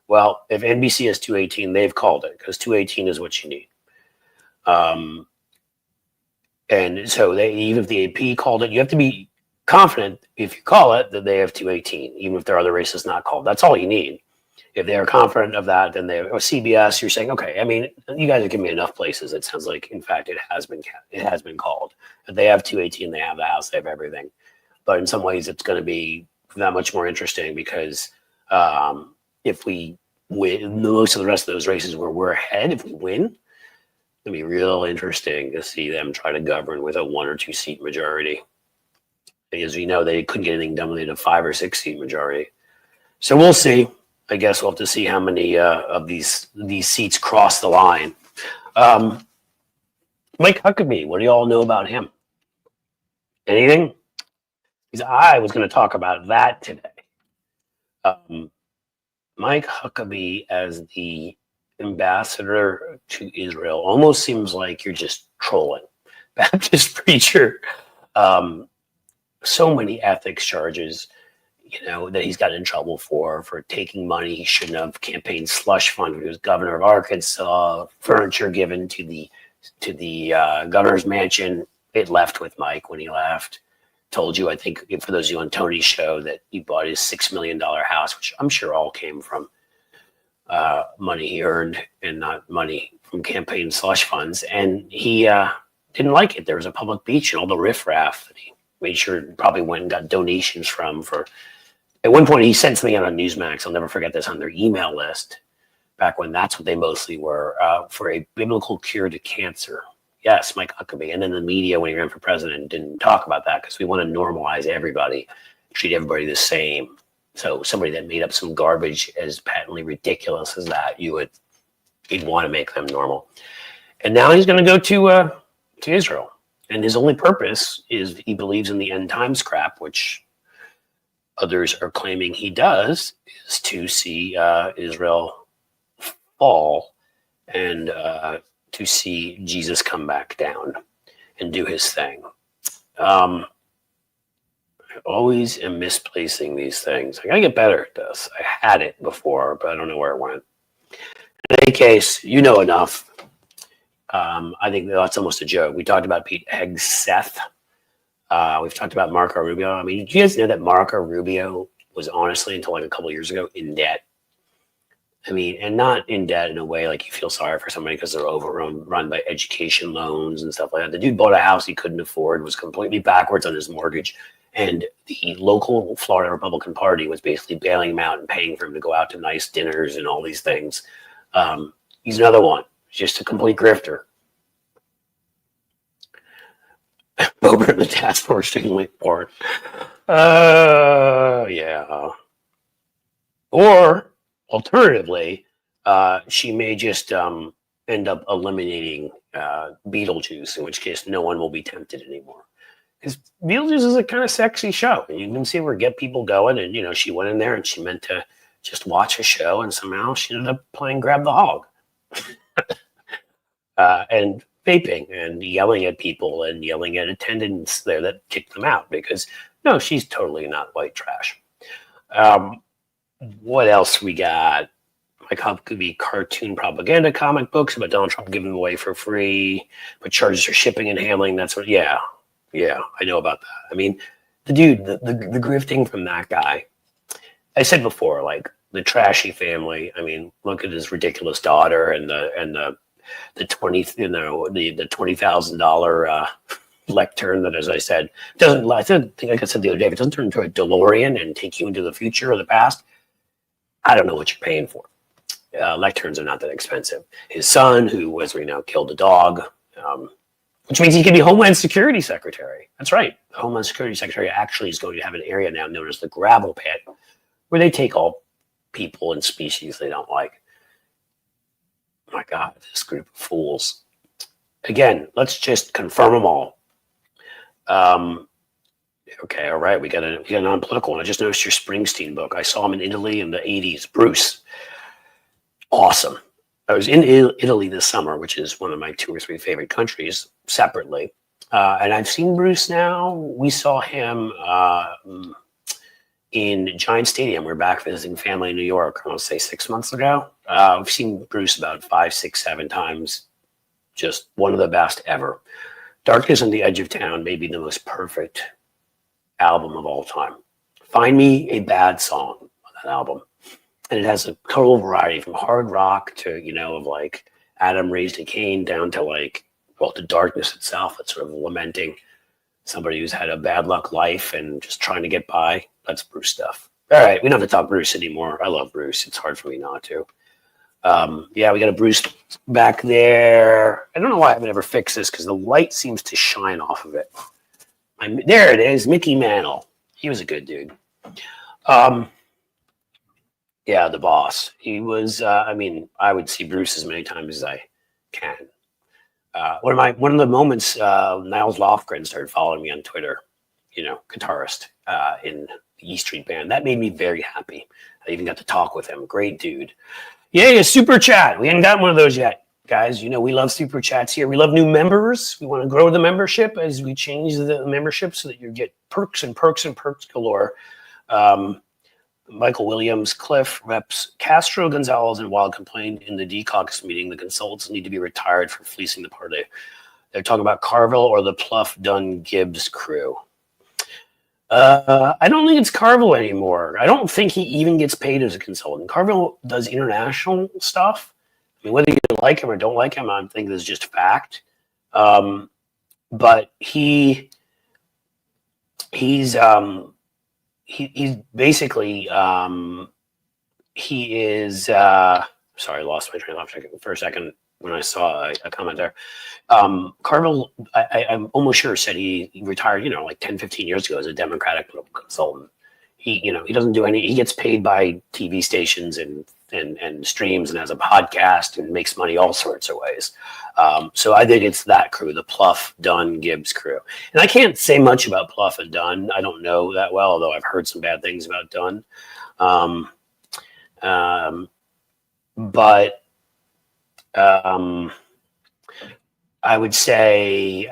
Well, if NBC has 218, they've called it because 218 is what you need. And so even if the AP called it, you have to be confident if you call it that they have 218, even if there are other races not called. That's all you need. If they are confident of that, then they, or CBS, you're saying, okay, I mean, you guys have given me enough places. It sounds like, in fact, it has been called. If they have 218, they have the House, they have everything. But in some ways, it's going to be that much more interesting because if we win most of the rest of those races where we're ahead, if we win, it'll be real interesting to see them try to govern with a 1 or 2 seat majority. As we know, they couldn't get anything done with a 5 or 6 seat majority. So we'll see. I guess we'll have to see how many of these seats cross the line. Mike Huckabee, what do you all know about him? Anything? Because I was going to talk about that today. Mike Huckabee as the ambassador to Israel almost seems like you're just trolling. Baptist preacher, so many ethics charges, that he's got in trouble for taking money he shouldn't have, campaign slush fund when he was governor of Arkansas, furniture given to the governor's mansion. It left with Mike when he left. Told you, I think, for those of you on Tony's show, that he bought his $6 million house, which I'm sure all came from money he earned and not money from campaign slush funds. And he didn't like it. There was a public beach and all the riffraff that he made sure probably went and got donations from. At one point, he sent something out on Newsmax. I'll never forget this, on their email list, back when that's what they mostly were, for a biblical cure to cancer. Yes, Mike Huckabee. And then the media, when he ran for president, didn't talk about that because we want to normalize everybody, treat everybody the same. So somebody that made up some garbage as patently ridiculous as that, you'd want to make them normal. And now he's going to go to Israel. And his only purpose is he believes in the end times crap, which others are claiming he does, is to see Israel fall and to see Jesus come back down and do his thing. I always am misplacing these things. I gotta get better at this. I had it before, but I don't know where it went. In any case, you know enough. I think that's almost a joke. We talked about Pete Hegseth. We've talked about Marco Rubio. I mean, did you guys know that Marco Rubio was honestly, until like a couple of years ago, in debt? I mean, and not in debt in a way like you feel sorry for somebody because they're overrun by education loans and stuff like that. The dude bought a house he couldn't afford, was completely backwards on his mortgage, and the local Florida Republican Party was basically bailing him out and paying for him to go out to nice dinners and all these things. He's another one, just a complete grifter. Over in the task force doing late porn. Yeah. Or alternatively, she may just end up eliminating Beetlejuice, in which case no one will be tempted anymore. Because Beetlejuice is a kind of sexy show. You can see where it get people going. And, she went in there and she meant to just watch a show, and somehow she ended up playing Grab the Hog. And vaping and yelling at people and yelling at attendants there that kicked them out because, no, she's totally not white trash. What else we got? Like how could be cartoon propaganda comic books about Donald Trump giving them away for free, but charges for shipping and handling. That's what, yeah, I know about that. I mean, the dude, the grifting from that guy. I said before, like the trashy family. I mean, look at his ridiculous daughter and the $20,000 lectern that, as I said, doesn't. I think like I said the other day, if it doesn't turn into a DeLorean and take you into the future or the past, I don't know what you're paying for. Lecterns are not that expensive. His son, who, as we know, killed a dog, which means he can be Homeland Security Secretary. That's right. The Homeland Security Secretary actually is going to have an area now known as the gravel pit, where they take all people and species they don't like. My God, this group of fools. Again, let's just confirm them all. Okay, all right, we got a non-political one. I just noticed your Springsteen book. I saw him in Italy in the 80s. Bruce. Awesome. I was in Italy this summer, which is one of my 2 or 3 favorite countries separately. And I've seen Bruce now. We saw him in Giant Stadium. We're back visiting family in New York, I want to say 6 months ago. We've seen Bruce about 5, 6, 7 times. Just one of the best ever. Darkness on the Edge of Town may be the most perfect album of all time. Find me a bad song on that album. And it has a total variety from hard rock to, of like Adam Raised a Cain down to like, well, to Darkness itself. It's sort of lamenting somebody who's had a bad luck life and just trying to get by. That's Bruce stuff. All right, we don't have to talk Bruce anymore. I love Bruce. It's hard for me not to. Yeah, we got a Bruce back there. I don't know why I haven't ever fixed this because the light seems to shine off of it. There it is, Mickey Mantle. He was a good dude. Yeah, the boss. He was. I would see Bruce as many times as I can. One of the moments Niles Lofgren started following me on Twitter. Guitarist in the E Street Band. That made me very happy. I even got to talk with him. Great dude. Yeah, super chat. We hadn't gotten one of those yet, guys. We love super chats here. We love new members. We want to grow the membership as we change the membership so that you get perks and perks and perks galore. Michael Williams, Cliff, Reps, Castro, Gonzalez, and Wild complained in the D-Caucus meeting the consultants need to be retired for fleecing the party. They're talking about Carville or the Pluff Dunn Gibbs crew. I don't think it's Carville anymore. I don't think he even gets paid as a consultant. Carville does international stuff. I mean, whether you like him or don't like him, I think this is just fact. But he's basically he is. Sorry, I lost my train of thought for a second when I saw a comment there. Carville, I'm almost sure said he retired, like 10, 15 years ago as a Democratic political consultant. He doesn't do any, he gets paid by TV stations and streams and has a podcast and makes money all sorts of ways. So I think it's that crew, the Pluff, Dunn, Gibbs crew. And I can't say much about Pluff and Dunn. I don't know that well, although I've heard some bad things about Dunn. But I would say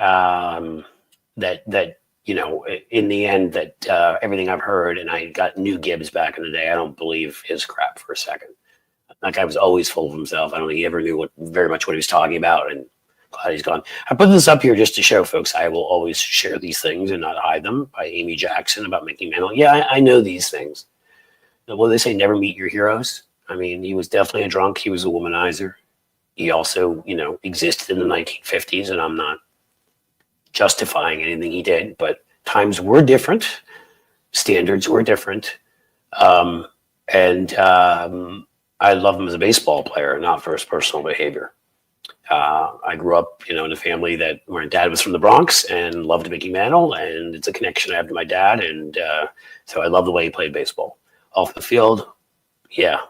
that in the end, that everything I've heard, and I got new Gibbs back in the day, I don't believe his crap for a second. That guy was always full of himself. I don't think he ever knew very much what he was talking about, and glad he's gone. I put this up here just to show folks I will always share these things and not hide them, by Amy Jackson about Mickey Mantle. Yeah, I know these things. Well, they say never meet your heroes. I mean, he was definitely a drunk. He was a womanizer. He also, existed in the 1950s, and I'm not justifying anything he did, but times were different. Standards were different. I love him as a baseball player, not for his personal behavior. I grew up, in a family where my dad was from the Bronx and loved Mickey Mantle, and it's a connection I have to my dad, and so I love the way he played baseball. Off the field, yeah,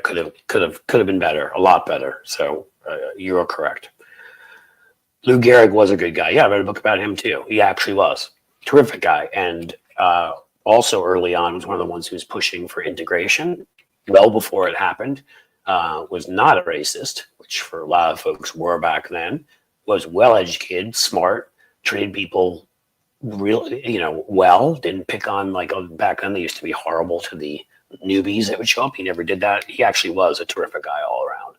could have been better, a lot better. So you are correct. Lou Gehrig was a good guy. Yeah, I read a book about him too. He actually was terrific guy, and also early on was one of the ones who was pushing for integration. Well before it happened, was not a racist, which for a lot of folks were back then. Was well educated, smart, treated people really, well. Didn't pick on back then they used to be horrible to the newbies that would show up. He never did that. He actually was a terrific guy all around.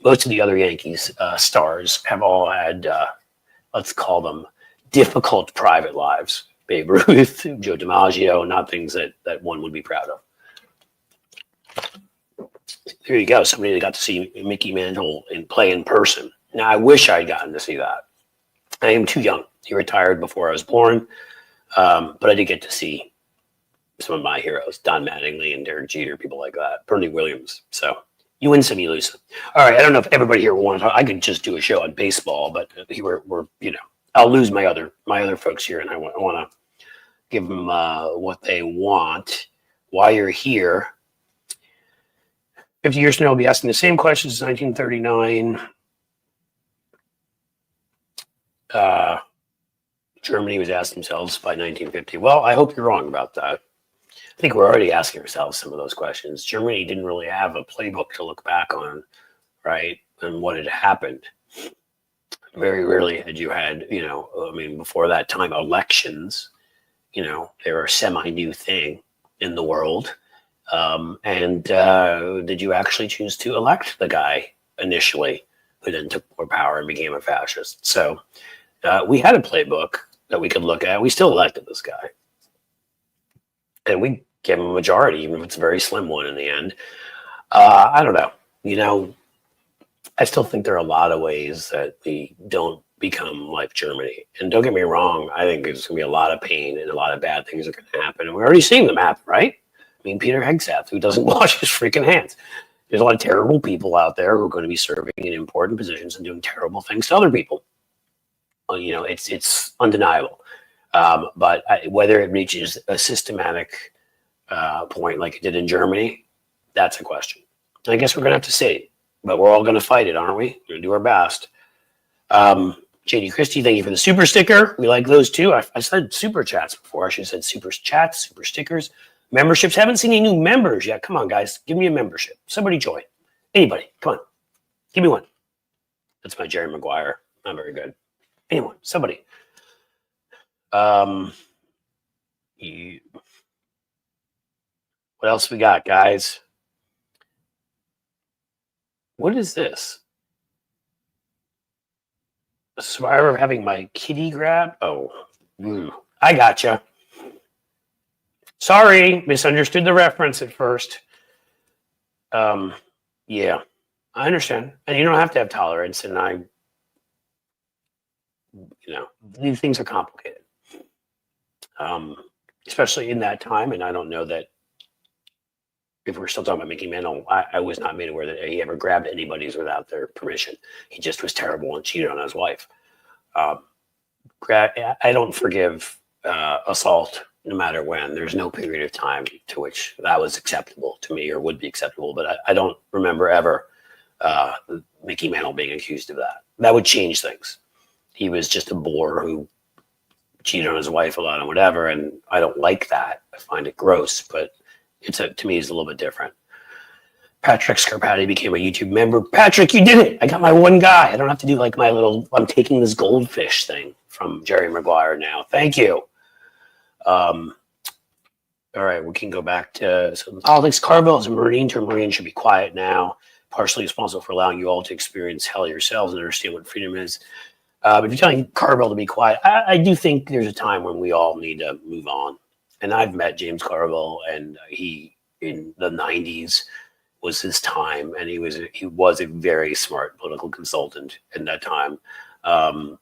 Most of the other Yankees stars have all had, let's call them, difficult private lives. Babe Ruth, Joe DiMaggio, not things that one would be proud of. There you go. Somebody that got to see Mickey Mantle play in person. Now, I wish I'd gotten to see that. I am too young. He retired before I was born, but I did get to see some of my heroes, Don Mattingly and Derek Jeter, people like that, Bernie Williams. So you win some, you lose some. All right, I don't know if everybody here will want to talk. I could just do a show on baseball, but we're I'll lose my other folks here, and I want to give them what they want. While you're here, 50 years from now, we'll be asking the same questions as 1939. Germany was asking themselves by 1950. Well, I hope you're wrong about that. I think we're already asking ourselves some of those questions. Germany didn't really have a playbook to look back on, right? And what had happened. Very rarely had you had, before that time, elections, they were a semi-new thing in the world. Did you actually choose to elect the guy initially who then took more power and became a fascist. So we had a playbook that we could look at. We still elected this guy. And we gave him a majority, even if it's a very slim one in the end. I don't know. You know, I still think there are a lot of ways that we don't become like Germany. And don't get me wrong, I think there's going to be a lot of pain and a lot of bad things are going to happen. And we're already seeing them happen, right? I mean, Peter Hegseth, who doesn't wash his freaking hands. There's a lot of terrible people out there who are going to be serving in important positions and doing terrible things to other people. Well, you know, it's undeniable. But whether it reaches a systematic point like it did in Germany, that's a question. And I guess we're going to have to see. But we're all going to fight it, aren't we? We're going to do our best. JD Christie, thank you for the super sticker. We like those too. I said super chats before. I should have said super chats, super stickers. Memberships. Haven't seen any new members yet. Come on, guys. Give me a membership. Somebody join. Anybody. Come on. Give me one. That's my Jerry Maguire. Not very good. Anyone. Somebody. What else we got, guys? What is this? A survivor of having my kitty grab? Oh, I gotcha. Sorry, misunderstood the reference at first. Yeah, I understand. And you don't have to have tolerance. And these things are complicated. Especially in that time. And I don't know that if we're still talking about Mickey Mantle, I was not made aware that he ever grabbed anybody's without their permission. He just was terrible and cheated on his wife. I don't forgive assault no matter when. There's no period of time to which that was acceptable to me or would be acceptable. But I don't remember ever Mickey Mantle being accused of that. That would change things. He was just a bore who cheated on his wife a lot and whatever. And I don't like that. I find it gross, but to me, it's a little bit different. Patrick Scarpati became a YouTube member. Patrick, you did it. I got my one guy. I don't have to do like my little, I'm taking this goldfish thing from Jerry Maguire now. Thank you. All right, we can go back to politics. Carville is a Marine. To a Marine should be quiet now. Partially responsible for allowing you all to experience hell yourselves and understand what freedom is. But if you're telling Carville to be quiet, I do think there's a time when we all need to move on. And I've met James Carville, and he in the 90s was his time, and he was a very smart political consultant in that time. I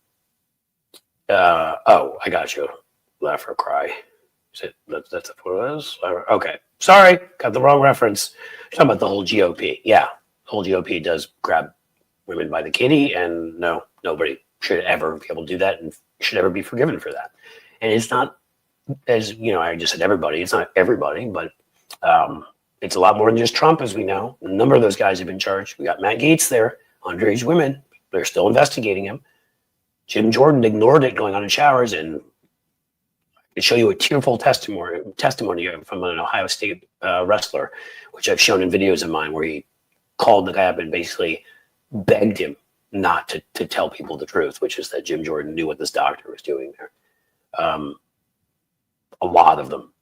got you. Laugh or cry. That's what it is? Okay. Sorry, got the wrong reference. You're talking about the whole GOP. Yeah, the whole GOP does grab women by the kitty, and no, nobody should ever be able to do that and should ever be forgiven for that. And it's not, as you know, I just said everybody. It's not everybody, but it's a lot more than just Trump, as we know. A number of those guys have been charged. We got Matt Gaetz there, underage women. They're still investigating him. Jim Jordan ignored it going on in showers, and I can show you a tearful testimony from an Ohio State wrestler, which I've shown in videos of mine, where he called the guy up and basically begged him not to tell people the truth, which is that Jim Jordan knew what this doctor was doing there. A lot of them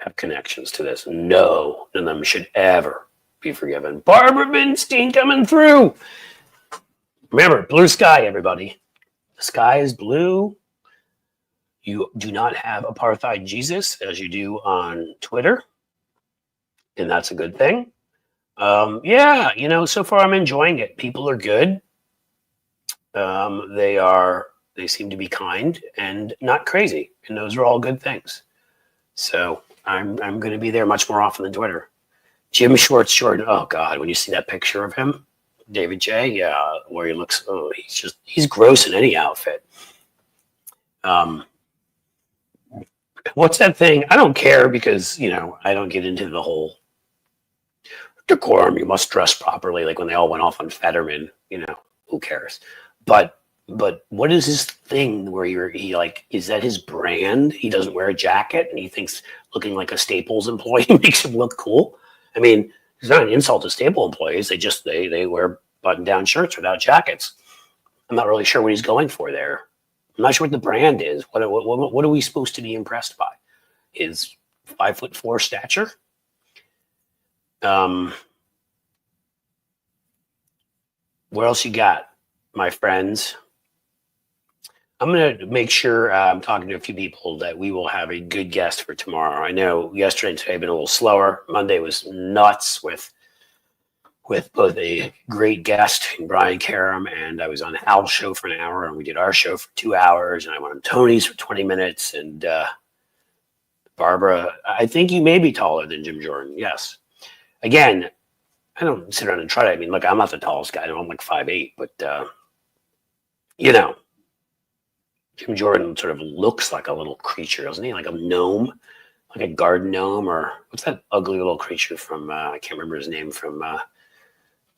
have connections to this. No, none of them should ever be forgiven. Barbara Binstein coming through. Remember, blue sky, everybody. The sky is blue. You do not have apartheid Jesus as you do on Twitter. And that's a good thing. Yeah, so far I'm enjoying it. People are good. They seem to be kind and not crazy. And those are all good things. So I'm going to be there much more often than Twitter. Jim Shorts Jordan. Oh God, when you see that picture of him, David J. Yeah, where he looks. Oh, he's gross in any outfit. What's that thing? I don't care because I don't get into the whole decorum. You must dress properly. Like when they all went off on Fetterman. Who cares? But what is his thing where is that his brand? He doesn't wear a jacket and he thinks looking like a Staples employee makes him look cool. I mean, it's not an insult to Staples employees. They wear button-down shirts without jackets. I'm not really sure what he's going for there. I'm not sure what the brand is. What are we supposed to be impressed by? His 5'4" stature? What else you got, my friends? I'm going to make sure I'm talking to a few people that we will have a good guest for tomorrow. I know yesterday and today have been a little slower. Monday was nuts with both a great guest, Brian Karam, and I was on Al's show for an hour, and we did our show for 2 hours, and I went on Tony's for 20 minutes, and Barbara, I think you may be taller than Jim Jordan. Yes. Again, I don't sit around and try to. I mean, look, I'm not the tallest guy. I'm like 5'8", but you know, Jim Jordan sort of looks like a little creature, doesn't he? Like a gnome, like a garden gnome, or what's that ugly little creature from? I can't remember his name from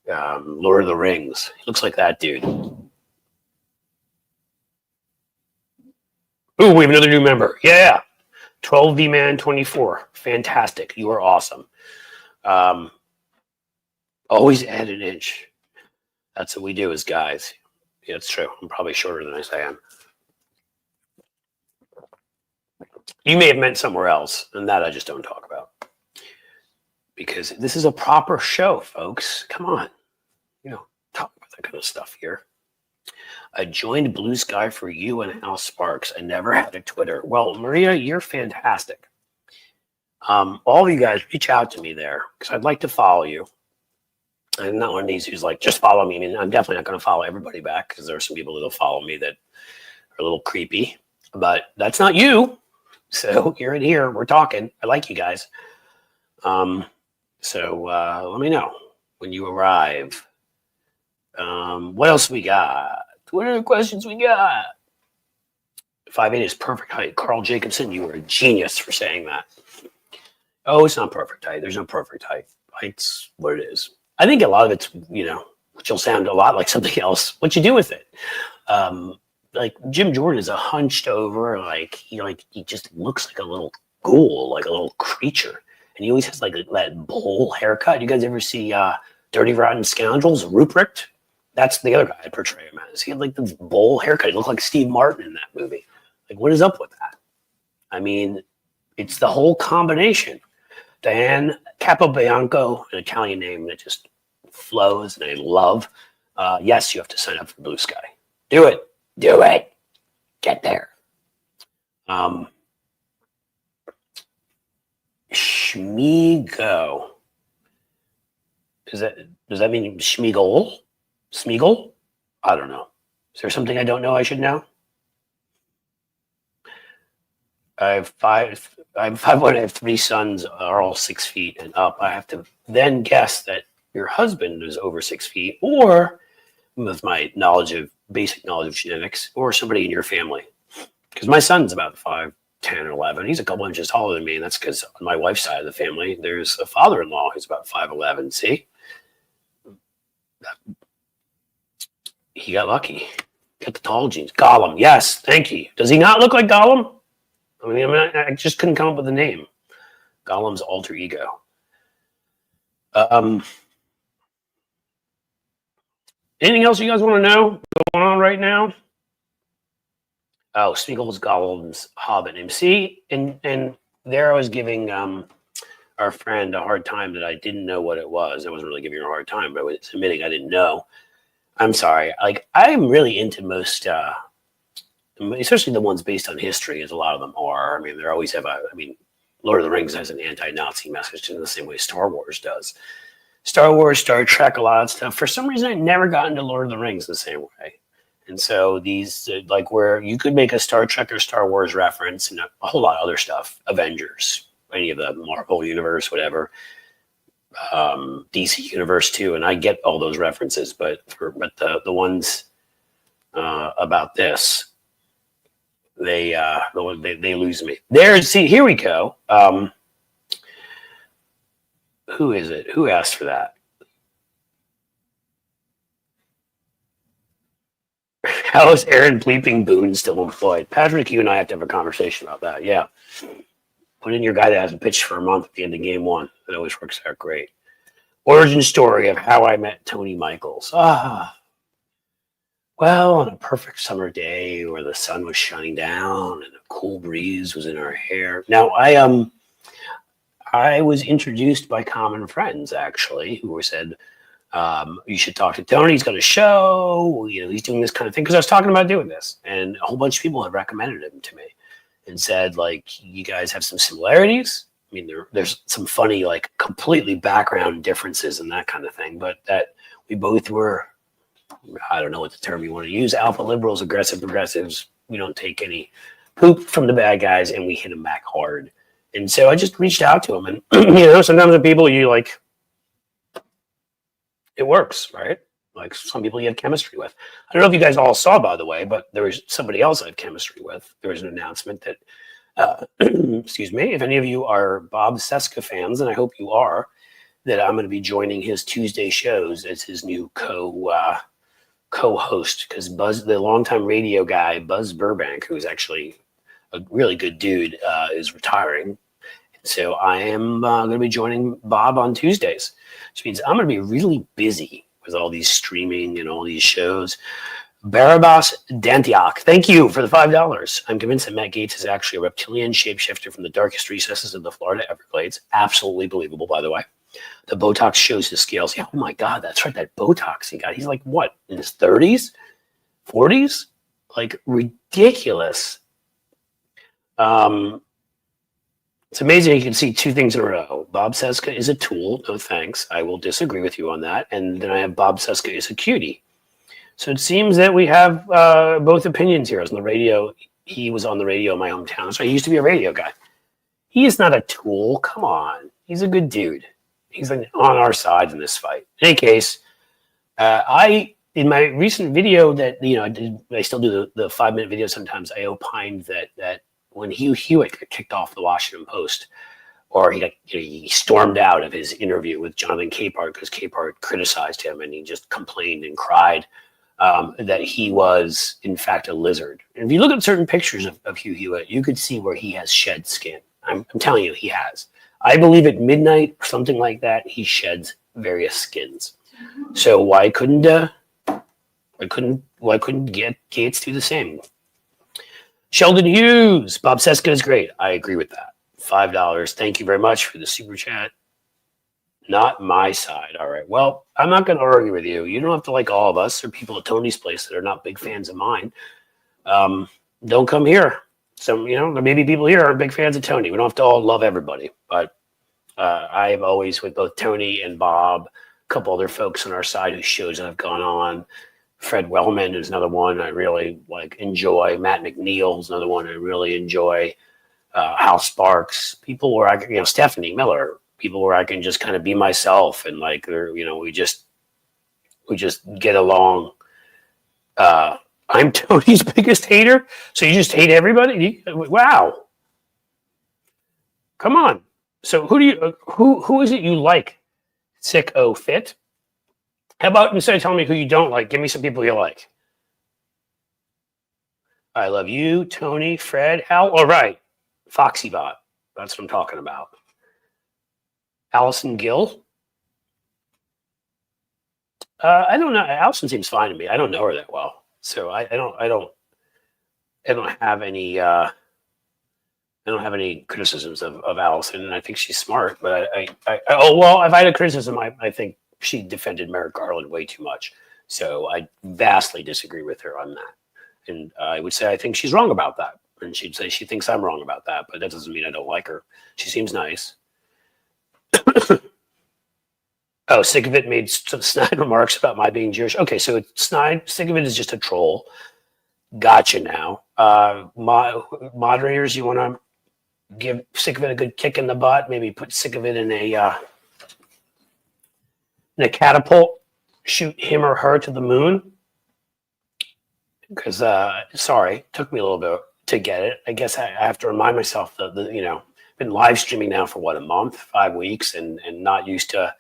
Lord of the Rings. He looks like that dude. Ooh, we have another new member. Yeah, 12V Man 24. Fantastic. You are awesome. Always add an inch. That's what we do as guys. Yeah, it's true. I'm probably shorter than I say I am. You may have meant somewhere else, and that I just don't talk about. Because this is a proper show, folks. Come on. Talk about that kind of stuff here. I joined Blue Sky for you and Al Sparks. I never had a Twitter. Well, Maria, you're fantastic. All of you guys, reach out to me there, because I'd like to follow you. I'm not one of these who's like, just follow me. I mean, I'm definitely not going to follow everybody back, because there are some people that'll follow me that are a little creepy. But that's not you. So you're in here. We're talking. I like you guys. So let me know when you arrive. What else we got? What other questions we got? 5'8" is perfect height. Carl Jacobson, you were a genius for saying that. Oh, it's not perfect height. There's no perfect height. Height's what it is. I think a lot of it's, which will sound a lot like something else. What you do with it. Like Jim Jordan is a hunched over, he just looks like a little ghoul, like a little creature. And he always has like that bowl haircut. You guys ever see Dirty Rotten Scoundrels? Ruprecht? That's the other guy I portray him as. He had like this bowl haircut. He looked like Steve Martin in that movie. Like, what is up with that? I mean, it's the whole combination. Diane Capobianco, an Italian name that just flows and I love. Yes, you have to sign up for Blue Sky. Do it. Do it. Get there. Schmiego. Does that mean Schmiegel? Smeagol? I don't know. Is there something I don't know I should know? I'm 5'1", I have 3 sons, are all 6 feet and up. I have to then guess that your husband is over 6 feet, or with my basic knowledge of genetics, or somebody in your family. Because my son's about 5'10" or 11. He's a couple inches taller than me, and that's because on my wife's side of the family, there's a father-in-law who's about 5'11". See? He got lucky. Got the tall genes. Gollum. Yes, thank you. Does he not look like Gollum? I just couldn't come up with a name. Gollum's alter ego. Anything else you guys want to know going on right now? Oh, Spiegel's Gollum's hobbit name. See, and there I was giving our friend a hard time that I didn't know what it was. I wasn't really giving her a hard time, but I was admitting I didn't know. I'm sorry. Like, I'm really into most, especially the ones based on history, as a lot of them are. I mean, they always have Lord of the Rings has an anti-Nazi message in the same way Star Wars does. Star Wars, Star Trek, a lot of stuff. For some reason, I never got into Lord of the Rings the same way. And so these, where you could make a Star Trek or Star Wars reference and a whole lot of other stuff, Avengers, any of the Marvel universe, whatever, DC universe too, and I get all those references, but the ones about this, they lose me. Here we go. Who is it? Who asked for that? How is Aaron Bleeping Boone still employed? Patrick, you and I have to have a conversation about that. Yeah. Put in your guy that hasn't pitched for a month at the end of game 1. It always works out great. Origin story of how I met Tony Michaels. Well, on a perfect summer day where the sun was shining down and a cool breeze was in our hair. Now, I was introduced by common friends, actually, who said, You should talk to Tony. He's got a show. He's doing this kind of thing. Because I was talking about doing this, and a whole bunch of people had recommended him to me and said, like, you guys have some similarities. I mean, there's some funny, like, completely background differences and that kind of thing. But that we both were, I don't know what the term you want to use, alpha liberals, aggressive progressives. We don't take any poop from the bad guys, and we hit them back hard. And so I just reached out to him. And, sometimes with people, you like, it works, right? Like some people you have chemistry with. I don't know if you guys all saw, by the way, but there was somebody else I have chemistry with. There was an announcement that, excuse me, if any of you are Bob Cesca fans, and I hope you are, that I'm going to be joining his Tuesday shows as his new co-host, because Buzz, the longtime radio guy, Buzz Burbank, who's actually a really good dude, is retiring. So I am going to be joining Bob on Tuesdays, which means I'm going to be really busy with all these streaming and all these shows. Barabas Dantiak, thank you for the $5. I'm convinced that Matt Gaetz is actually a reptilian shapeshifter from the darkest recesses of the Florida Everglades. Absolutely believable, by the way. The Botox shows his scales. Yeah, oh my God, that's right, that Botox he got. He's like, what, in his 30s? 40s? Like, ridiculous. It's amazing you can see two things in a row. Bob Cesca is a tool. No thanks. I will disagree with you on that. And then I have Bob Cesca is a cutie. So it seems that we have both opinions here. I was on the radio. He was on the radio in my hometown. So he used to be a radio guy. He is not a tool. Come on. He's a good dude. He's on our side in this fight. In any case, in my recent video that, I still do the 5-minute video sometimes, I opined that when Hugh Hewitt got kicked off the Washington Post, or he stormed out of his interview with Jonathan Capehart because Capehart criticized him and he just complained and cried that he was, in fact, a lizard. And if you look at certain pictures of Hugh Hewitt, you could see where he has shed skin. I'm telling you, he has. I believe at midnight or something like that, he sheds various skins. So why couldn't Gaetz do the same? Sheldon Hughes, Bob Cesca is great. I agree with that. $5. Thank you very much for the super chat. Not my side. All right. Well, I'm not going to argue with you. You don't have to like all of us or people at Tony's place that are not big fans of mine. Don't come here. So, there may be people here who are big fans of Tony. We don't have to all love everybody. But I have always, with both Tony and Bob, a couple other folks on our side whose shows have gone on. Fred Wellman is another one I really enjoy. Matt McNeil is another one I really enjoy. Hal Sparks, people where I can, Stephanie Miller, people where I can just kind of be myself and we just get along. I'm Tony's biggest hater, so you just hate everybody? Wow. Come on. So who is it you like? Sicko Fit? How about instead of telling me who you don't like, give me some people you like. I love you, Tony, Fred, Hal. All right. Foxybot. That's what I'm talking about. Allison Gill. I don't know. Allison seems fine to me. I don't know her that well. So I don't have any criticisms of Allison, and I think she's smart. But if I had a criticism, I think she defended Merrick Garland way too much. So I vastly disagree with her on that. And I would say I think she's wrong about that. And she'd say she thinks I'm wrong about that, but that doesn't mean I don't like her. She seems nice. Oh, Sick of It made some snide remarks about my being Jewish. Okay, so Sick of It is just a troll. Gotcha now. Moderators, you want to give Sick of It a good kick in the butt? Maybe put Sick of It in a catapult, shoot him or her to the moon. Because, sorry, took me a little bit to get it. I guess I have to remind myself that, been live streaming now for a month, 5 weeks, and not used to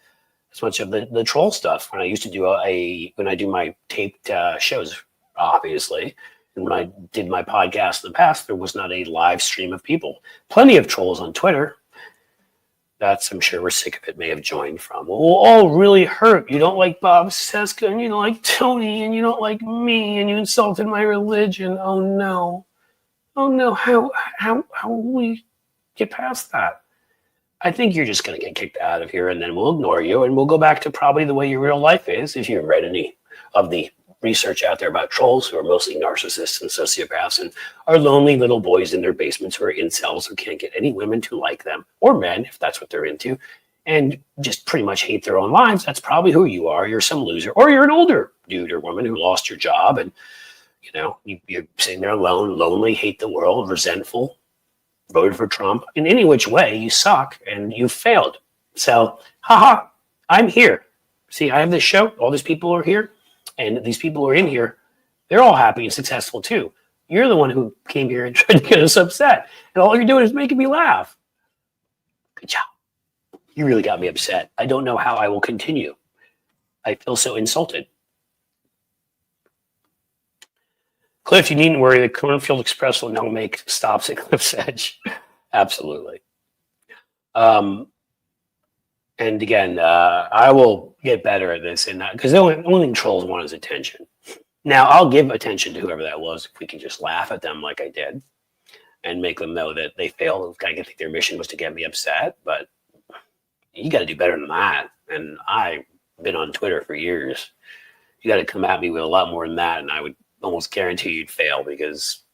as much of the troll stuff. When I used to do when I do my taped shows, obviously, and when I did my podcast in the past, there was not a live stream of people. Plenty of trolls on Twitter. That's, I'm sure, where Sick of It may have joined from. We'll all really hurt. You don't like Bob Cesca, and you don't like Tony, and you don't like me, and you insulted my religion. Oh no. Oh no. How will we get past that? I think you're just going to get kicked out of here, and then we'll ignore you, and we'll go back to probably the way your real life is. If you've read any of the research out there about trolls, who are mostly narcissists and sociopaths and are lonely little boys in their basements who are incels who can't get any women to like them, or men, if that's what they're into, and just pretty much hate their own lives, that's probably who you are. You're some loser, or you're an older dude or woman who lost your job, and you're sitting there alone, lonely, hate the world, resentful, voted for Trump. In any which way, you suck and you failed. So, haha, I'm here. See, I have this show. All these people are here, and these people who are in here, they're all happy and successful too. You're the one who came here and tried to get us upset, and all you're doing is making me laugh. Good job. You really got me upset. I don't know how I will continue. I feel so insulted. Cliff, you needn't worry. The Cornfield Express will now make stops at Cliff's Edge. Absolutely. And again, I will get better at this, and because the only thing trolls want is attention. Now, I'll give attention to whoever that was if we can just laugh at them like I did and make them know that they failed. I think their mission was to get me upset, but you got to do better than that. And I've been on Twitter for years. You got to come at me with a lot more than that, and I would almost guarantee you'd fail, because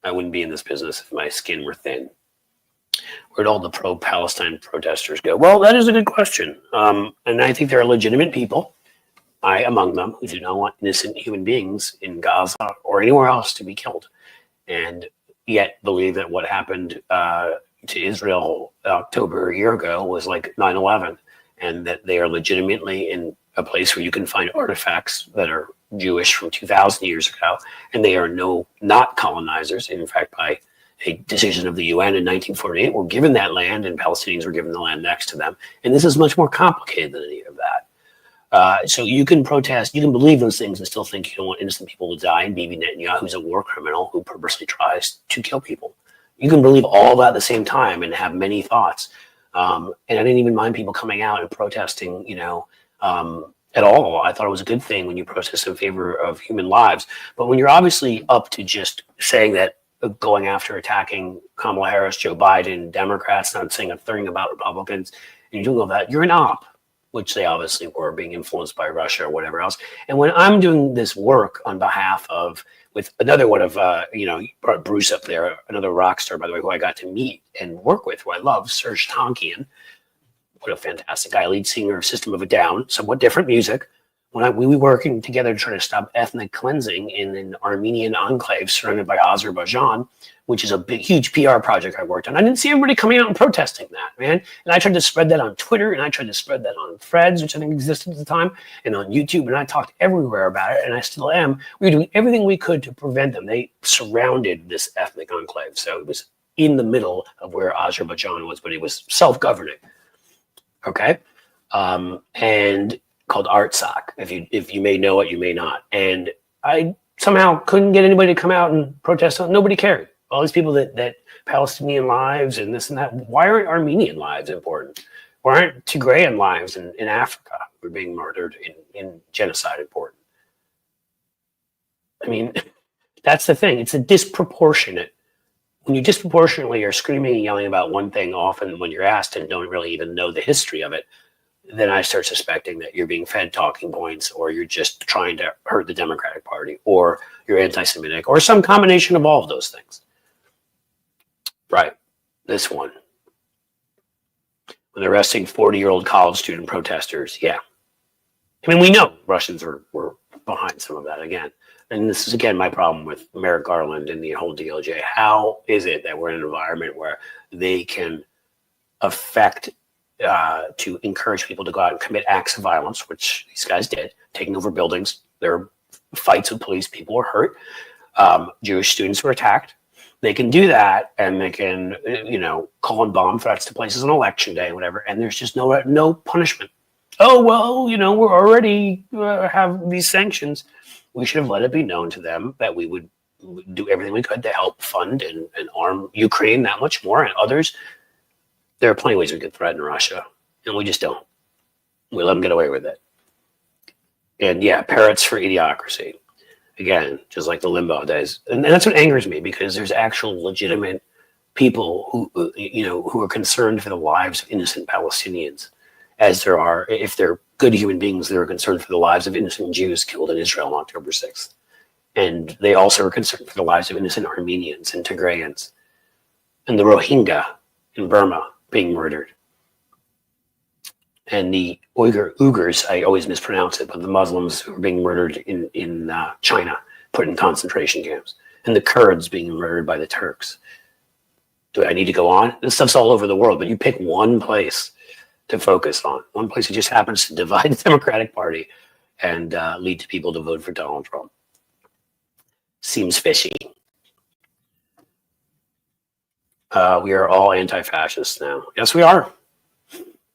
I wouldn't be in this business if my skin were thin. Where'd all the pro-Palestine protesters go? Well, that is a good question. And I think there are legitimate people, I among them, who do not want innocent human beings in Gaza or anywhere else to be killed, and yet believe that what happened to Israel October a year ago was like 9/11, and that they are legitimately in a place where you can find artifacts that are Jewish from 2,000 years ago, and they are not colonizers. In fact, by a decision of the UN in 1948, were given that land, and Palestinians were given the land next to them. And this is much more complicated than any of that. So you can protest, you can believe those things and still think you don't want innocent people to die, and Bibi Netanyahu's a war criminal who purposely tries to kill people. You can believe all that at the same time and have many thoughts. And I didn't even mind people coming out and protesting, at all. I thought it was a good thing when you protest in favor of human lives. But when you're obviously up to just saying that, going after attacking Kamala Harris, Joe Biden, Democrats, not saying a thing about Republicans, and you're doing all that, you're an op, which they obviously were, being influenced by Russia or whatever else. And when I'm doing this work on behalf of, with another one of, you brought Bruce up there, another rock star, by the way, who I got to meet and work with, who I love, Serge Tankian. What a fantastic guy, lead singer of System of a Down, somewhat different music. When we were working together to try to stop ethnic cleansing in an Armenian enclave surrounded by Azerbaijan, which is a big, huge PR project I worked on. I didn't see everybody coming out and protesting that, man. And I tried to spread that on Twitter, and I tried to spread that on Threads, which I think existed at the time, and on YouTube, and I talked everywhere about it, and I still am. We were doing everything we could to prevent them. They surrounded this ethnic enclave, so it was in the middle of where Azerbaijan was, but it was self-governing. Okay, and called Artsakh. If you may know it, you may not. And I somehow couldn't get anybody to come out and protest. Nobody cared. All these people that Palestinian lives and this and that. Why aren't Armenian lives important? Why aren't Tigrayan lives in Africa who are being murdered in genocide important? I mean, that's the thing. It's a disproportionate. When you disproportionately are screaming and yelling about one thing often when you're asked and don't really even know the history of it, then I start suspecting that you're being fed talking points, or you're just trying to hurt the Democratic Party, or you're anti-Semitic, or some combination of all of those things. Right. This one. When they're arresting 40-year-old college student protesters. Yeah. I mean, we know Russians were behind some of that again. And this is, again, my problem with Merrick Garland and the whole DOJ. How is it that we're in an environment where they can affect to encourage people to go out and commit acts of violence, which these guys did, taking over buildings? There were fights with police. People were hurt. Jewish students were attacked. They can do that, and they can, call in bomb threats to places on election day and whatever, and there's just no punishment. Oh, well, we're already have these sanctions. We should have let it be known to them that we would do everything we could to help fund and arm Ukraine that much more, and others. There are plenty of ways we could threaten Russia, and we just don't. We let them get away with it. And yeah, parrots for idiocracy. Again, just like the Limbaugh days. And that's what angers me, because there's actual legitimate people who are concerned for the lives of innocent Palestinians, as there are, if they're good human beings, that are concerned for the lives of innocent Jews killed in Israel on October 6th. And they also are concerned for the lives of innocent Armenians and Tigrayans and the Rohingya in Burma being murdered. And the Uyghurs, I always mispronounce it, but the Muslims who are being murdered in China, put in concentration camps, and the Kurds being murdered by the Turks. Do I need to go on? This stuff's all over the world, but you pick one place to focus on, one place that just happens to divide the Democratic Party and lead to people to vote for Donald Trump. Seems fishy. We are all anti-fascists now. Yes, we are.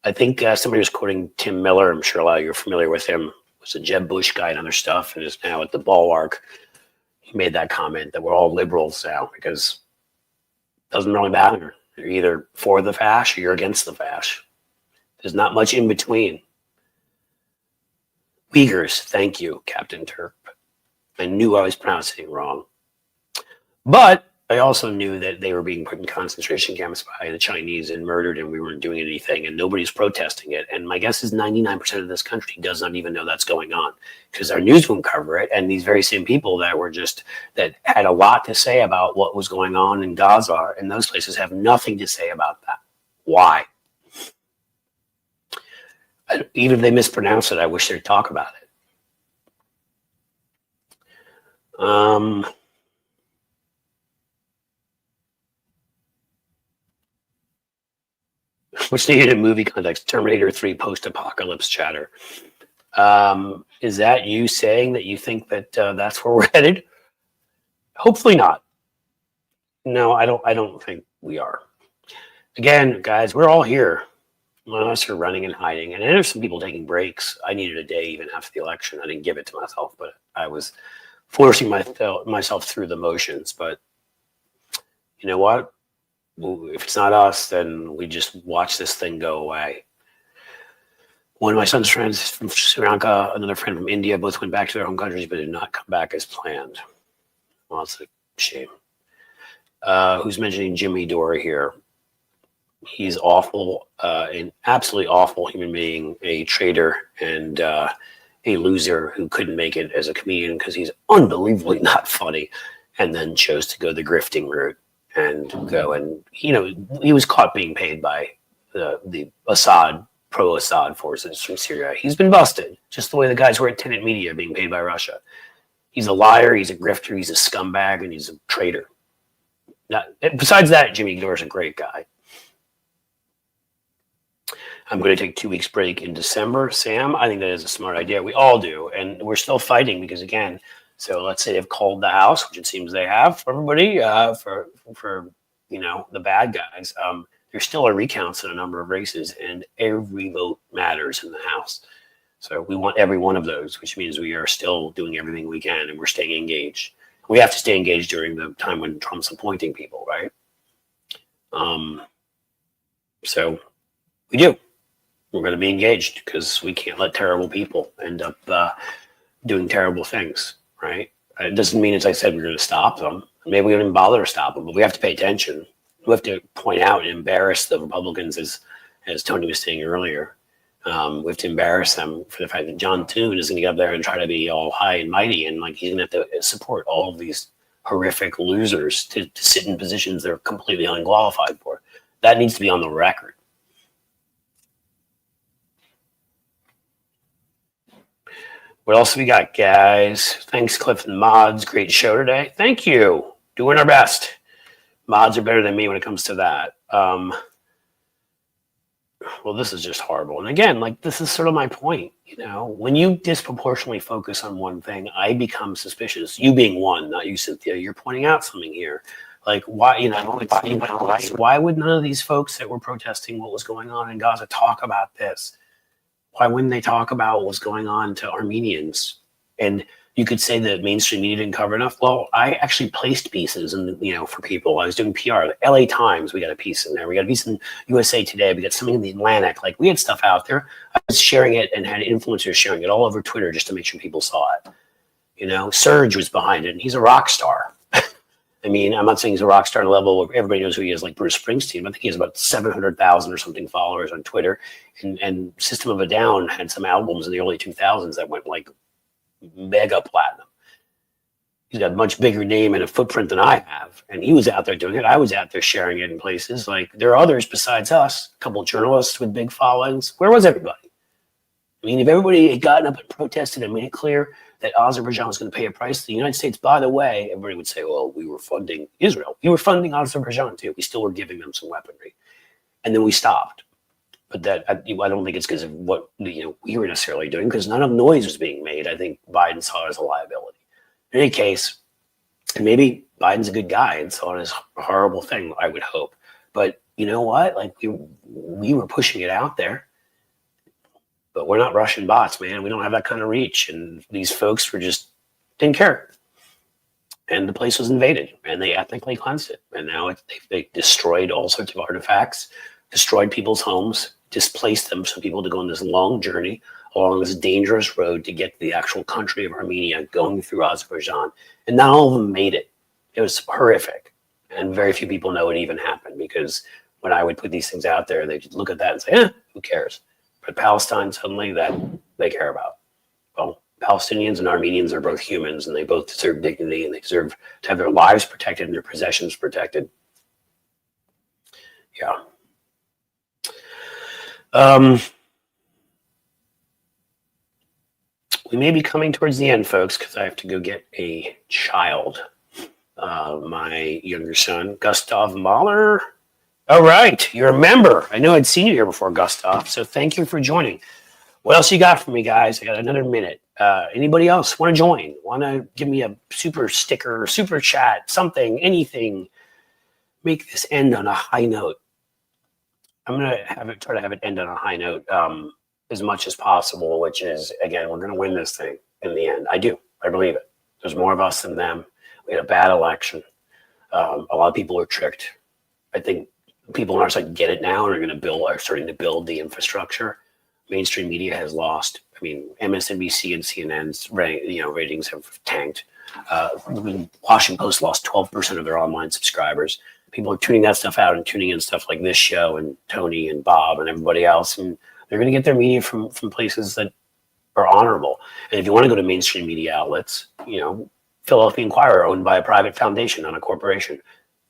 I think somebody was quoting Tim Miller. I'm sure a lot of you are familiar with him. Was a Jeb Bush guy and other stuff, and is now at the Bulwark. He made that comment that we're all liberals now because it doesn't really matter. You're either for the fash or you're against the fash. There's not much in between. Uyghurs, thank you, Captain Turk. I knew I was pronouncing it wrong. But I also knew that they were being put in concentration camps by the Chinese and murdered, and we weren't doing anything, and nobody's protesting it. And my guess is 99% of this country does not even know that's going on because our news won't cover it. And these very same people that had a lot to say about what was going on in Gaza and those places have nothing to say about that. Why? Even if they mispronounce it, I wish they'd talk about it. What's needed in movie context? Terminator 3 post-apocalypse chatter. Is that you saying that you think that that's where we're headed? Hopefully not. No, I don't think we are. Again, guys, we're all here. None of us are running and hiding. And there's some people taking breaks. I needed a day even after the election. I didn't give it to myself, but I was forcing myself through the motions. But you know what? If it's not us, then we just watch this thing go away. One of my son's friends from Sri Lanka, another friend from India, both went back to their home countries, but did not come back as planned. Well, that's a shame. Who's mentioning Jimmy Dore here? He's awful, an absolutely awful human being, a traitor and a loser who couldn't make it as a comedian because he's unbelievably not funny, and then chose to go the grifting route and go and, he was caught being paid by the Assad, pro-Assad forces from Syria. He's been busted, just the way the guys were at Tenet Media being paid by Russia. He's a liar, he's a grifter, he's a scumbag, and he's a traitor. Besides that, Jimmy Dore's a great guy. I'm going to take 2 weeks break in December. Sam, I think that is a smart idea. We all do. And we're still fighting because, again, so let's say they've called the House, which it seems they have for everybody, for the bad guys. There's still a recounts in a number of races, and every vote matters in the House. So we want every one of those, which means we are still doing everything we can, and we're staying engaged. We have to stay engaged during the time when Trump's appointing people, right? So we do. We're going to be engaged because we can't let terrible people end up doing terrible things, right? It doesn't mean, as I said, we're going to stop them. Maybe we don't even bother to stop them, but we have to pay attention. We have to point out and embarrass the Republicans, as Tony was saying earlier. We have to embarrass them for the fact that John Thune is going to get up there and try to be all high and mighty, and like he's going to have to support all of these horrific losers to sit in positions they're completely unqualified for. That needs to be on the record. What else have we got, guys? Thanks, Cliff and Mods. Great show today. Thank you. Doing our best. Mods are better than me when it comes to that. Well, this is just horrible. And again, this is sort of my point. When you disproportionately focus on one thing, I become suspicious. You being one, not you, Cynthia. You're pointing out something here. Why? Why would none of these folks that were protesting what was going on in Gaza talk about this? Why wouldn't they talk about what was going on to Armenians? And you could say that mainstream media didn't cover enough. Well, I actually placed pieces for people. I was doing PR. The LA Times, we got a piece in there. We got a piece in USA Today. We got something in the Atlantic. We had stuff out there. I was sharing it and had influencers sharing it all over Twitter just to make sure people saw it. Serge was behind it, and he's a rock star. I mean, I'm not saying he's a rock star level where everybody knows who he is, like Bruce Springsteen. I think he has about 700,000 or something followers on Twitter. And System of a Down had some albums in the early 2000s that went like mega platinum. He's got a much bigger name and a footprint than I have. And he was out there doing it. I was out there sharing it in places. Like, there are others besides us, a couple of journalists with big followings. Where was everybody? I mean, if everybody had gotten up and protested and made it clear that Azerbaijan was going to pay a price to the United States, by the way, everybody would say, well, we were funding Israel. You were funding Azerbaijan too. We still were giving them some weaponry. And then we stopped. But that I don't think it's because of what we were necessarily doing, because none of noise was being made. I think Biden saw it as a liability. In any case, and maybe Biden's a good guy and saw it as a horrible thing, I would hope. But you know what? Like, we were pushing it out there. But we're not Russian bots, man. We don't have that kind of reach. And these folks didn't care. And the place was invaded, and they ethnically cleansed it. And now they destroyed all sorts of artifacts, destroyed people's homes, displaced them so people to go on this long journey along this dangerous road to get to the actual country of Armenia, going through Azerbaijan. And not all of them made it. It was horrific. And very few people know it even happened, because when I would put these things out there, they'd look at that and say, who cares? But Palestine, suddenly, that they care about. Well, Palestinians and Armenians are both humans, and they both deserve dignity, and they deserve to have their lives protected and their possessions protected. Yeah. We may be coming towards the end, folks, because I have to go get a child. My younger son, Gustav Mahler. All right, you're a member. I know I'd seen you here before, Gustav, so thank you for joining. What else you got for me, guys? I got another minute. Anybody else want to join? Want to give me a super sticker, super chat, something, anything? Make this end on a high note. I'm going to try to have it end on a high note as much as possible, which is, again, we're going to win this thing in the end. I do. I believe it. There's more of us than them. We had a bad election. A lot of people are tricked. I think people on our side get it now and are starting to build the infrastructure. Mainstream media has lost. I mean, MSNBC and CNN's ratings have tanked. Washington Post lost 12% of their online subscribers. People are tuning that stuff out and tuning in stuff like this show and Tony and Bob and everybody else, and they're going to get their media from places that are honorable. And if you want to go to mainstream media outlets, Philadelphia Inquirer, owned by a private foundation, not a corporation.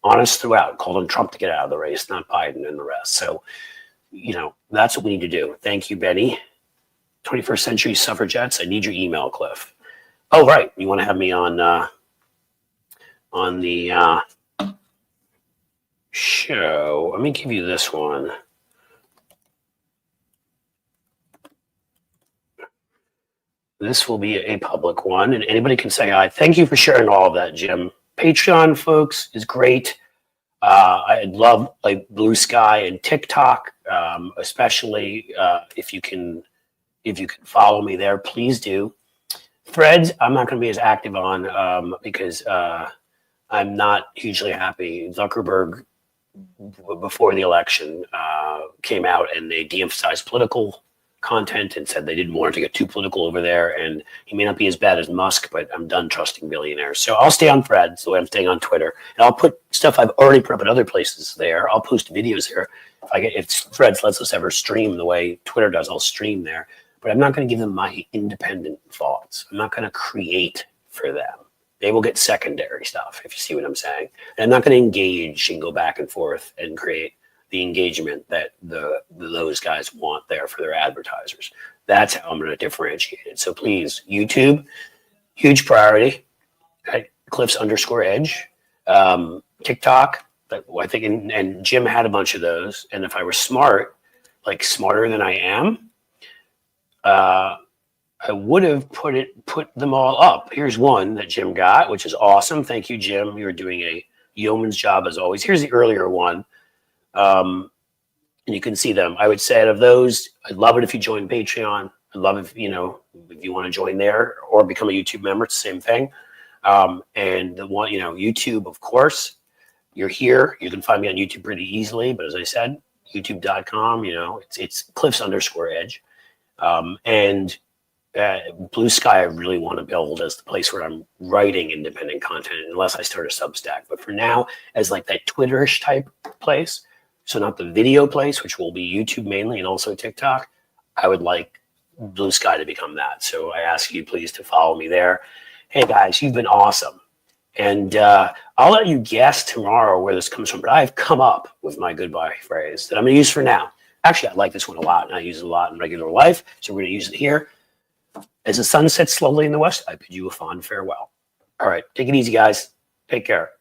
Honest throughout, called on Trump to get out of the race, not Biden and the rest. So, that's what we need to do. Thank you, Benny. 21st Century Suffragettes, I need your email, Cliff. Oh, right. You want to have me on the show. Let me give you this one. This will be a public one, and anybody can say hi. Thank you for sharing all of that, Jim. Patreon, folks, is great. I love like Blue Sky and TikTok, especially if you can follow me there, please do. Threads, I'm not going to be as active on because I'm not hugely happy. Zuckerberg, before the election, came out and they de-emphasized political content and said they didn't want it to get too political over there. And he may not be as bad as Musk, but I'm done trusting billionaires. So I'll stay on Threads the way I'm staying on Twitter. And I'll put stuff I've already put up at other places there. I'll post videos there. If Threads lets us ever stream the way Twitter does, I'll stream there. But I'm not going to give them my independent thoughts. I'm not going to create for them. They will get secondary stuff, if you see what I'm saying. And I'm not going to engage and go back and forth and create the engagement that those guys want there for their advertisers. That's how I'm going to differentiate it. So please, YouTube, huge priority at Cliffs_Edge. TikTok, I think, and Jim had a bunch of those. And if I were smart, like smarter than I am, I would have put them all up. Here's one that Jim got, which is awesome. Thank you, Jim. You're doing a yeoman's job as always. Here's the earlier one. And you can see them. I would say out of those, I'd love it if you join Patreon. I'd love if you want to join there or become a YouTube member. It's the same thing. And the one, YouTube, of course, you're here. You can find me on YouTube pretty easily. But as I said, youtube.com, it's Cliffs_Edge. And Blue Sky, I really want to build as the place where I'm writing independent content, unless I start a Substack. But for now, as like that Twitterish type place, so not the video place, which will be YouTube mainly and also TikTok, I would like Blue Sky to become that. So I ask you please to follow me there. Hey guys, you've been awesome. And I'll let you guess tomorrow where this comes from, but I've come up with my goodbye phrase that I'm going to use for now. Actually, I like this one a lot, and I use it a lot in regular life, so we're going to use it here. As the sun sets slowly in the west, I bid you a fond farewell. All right, take it easy, guys. Take care.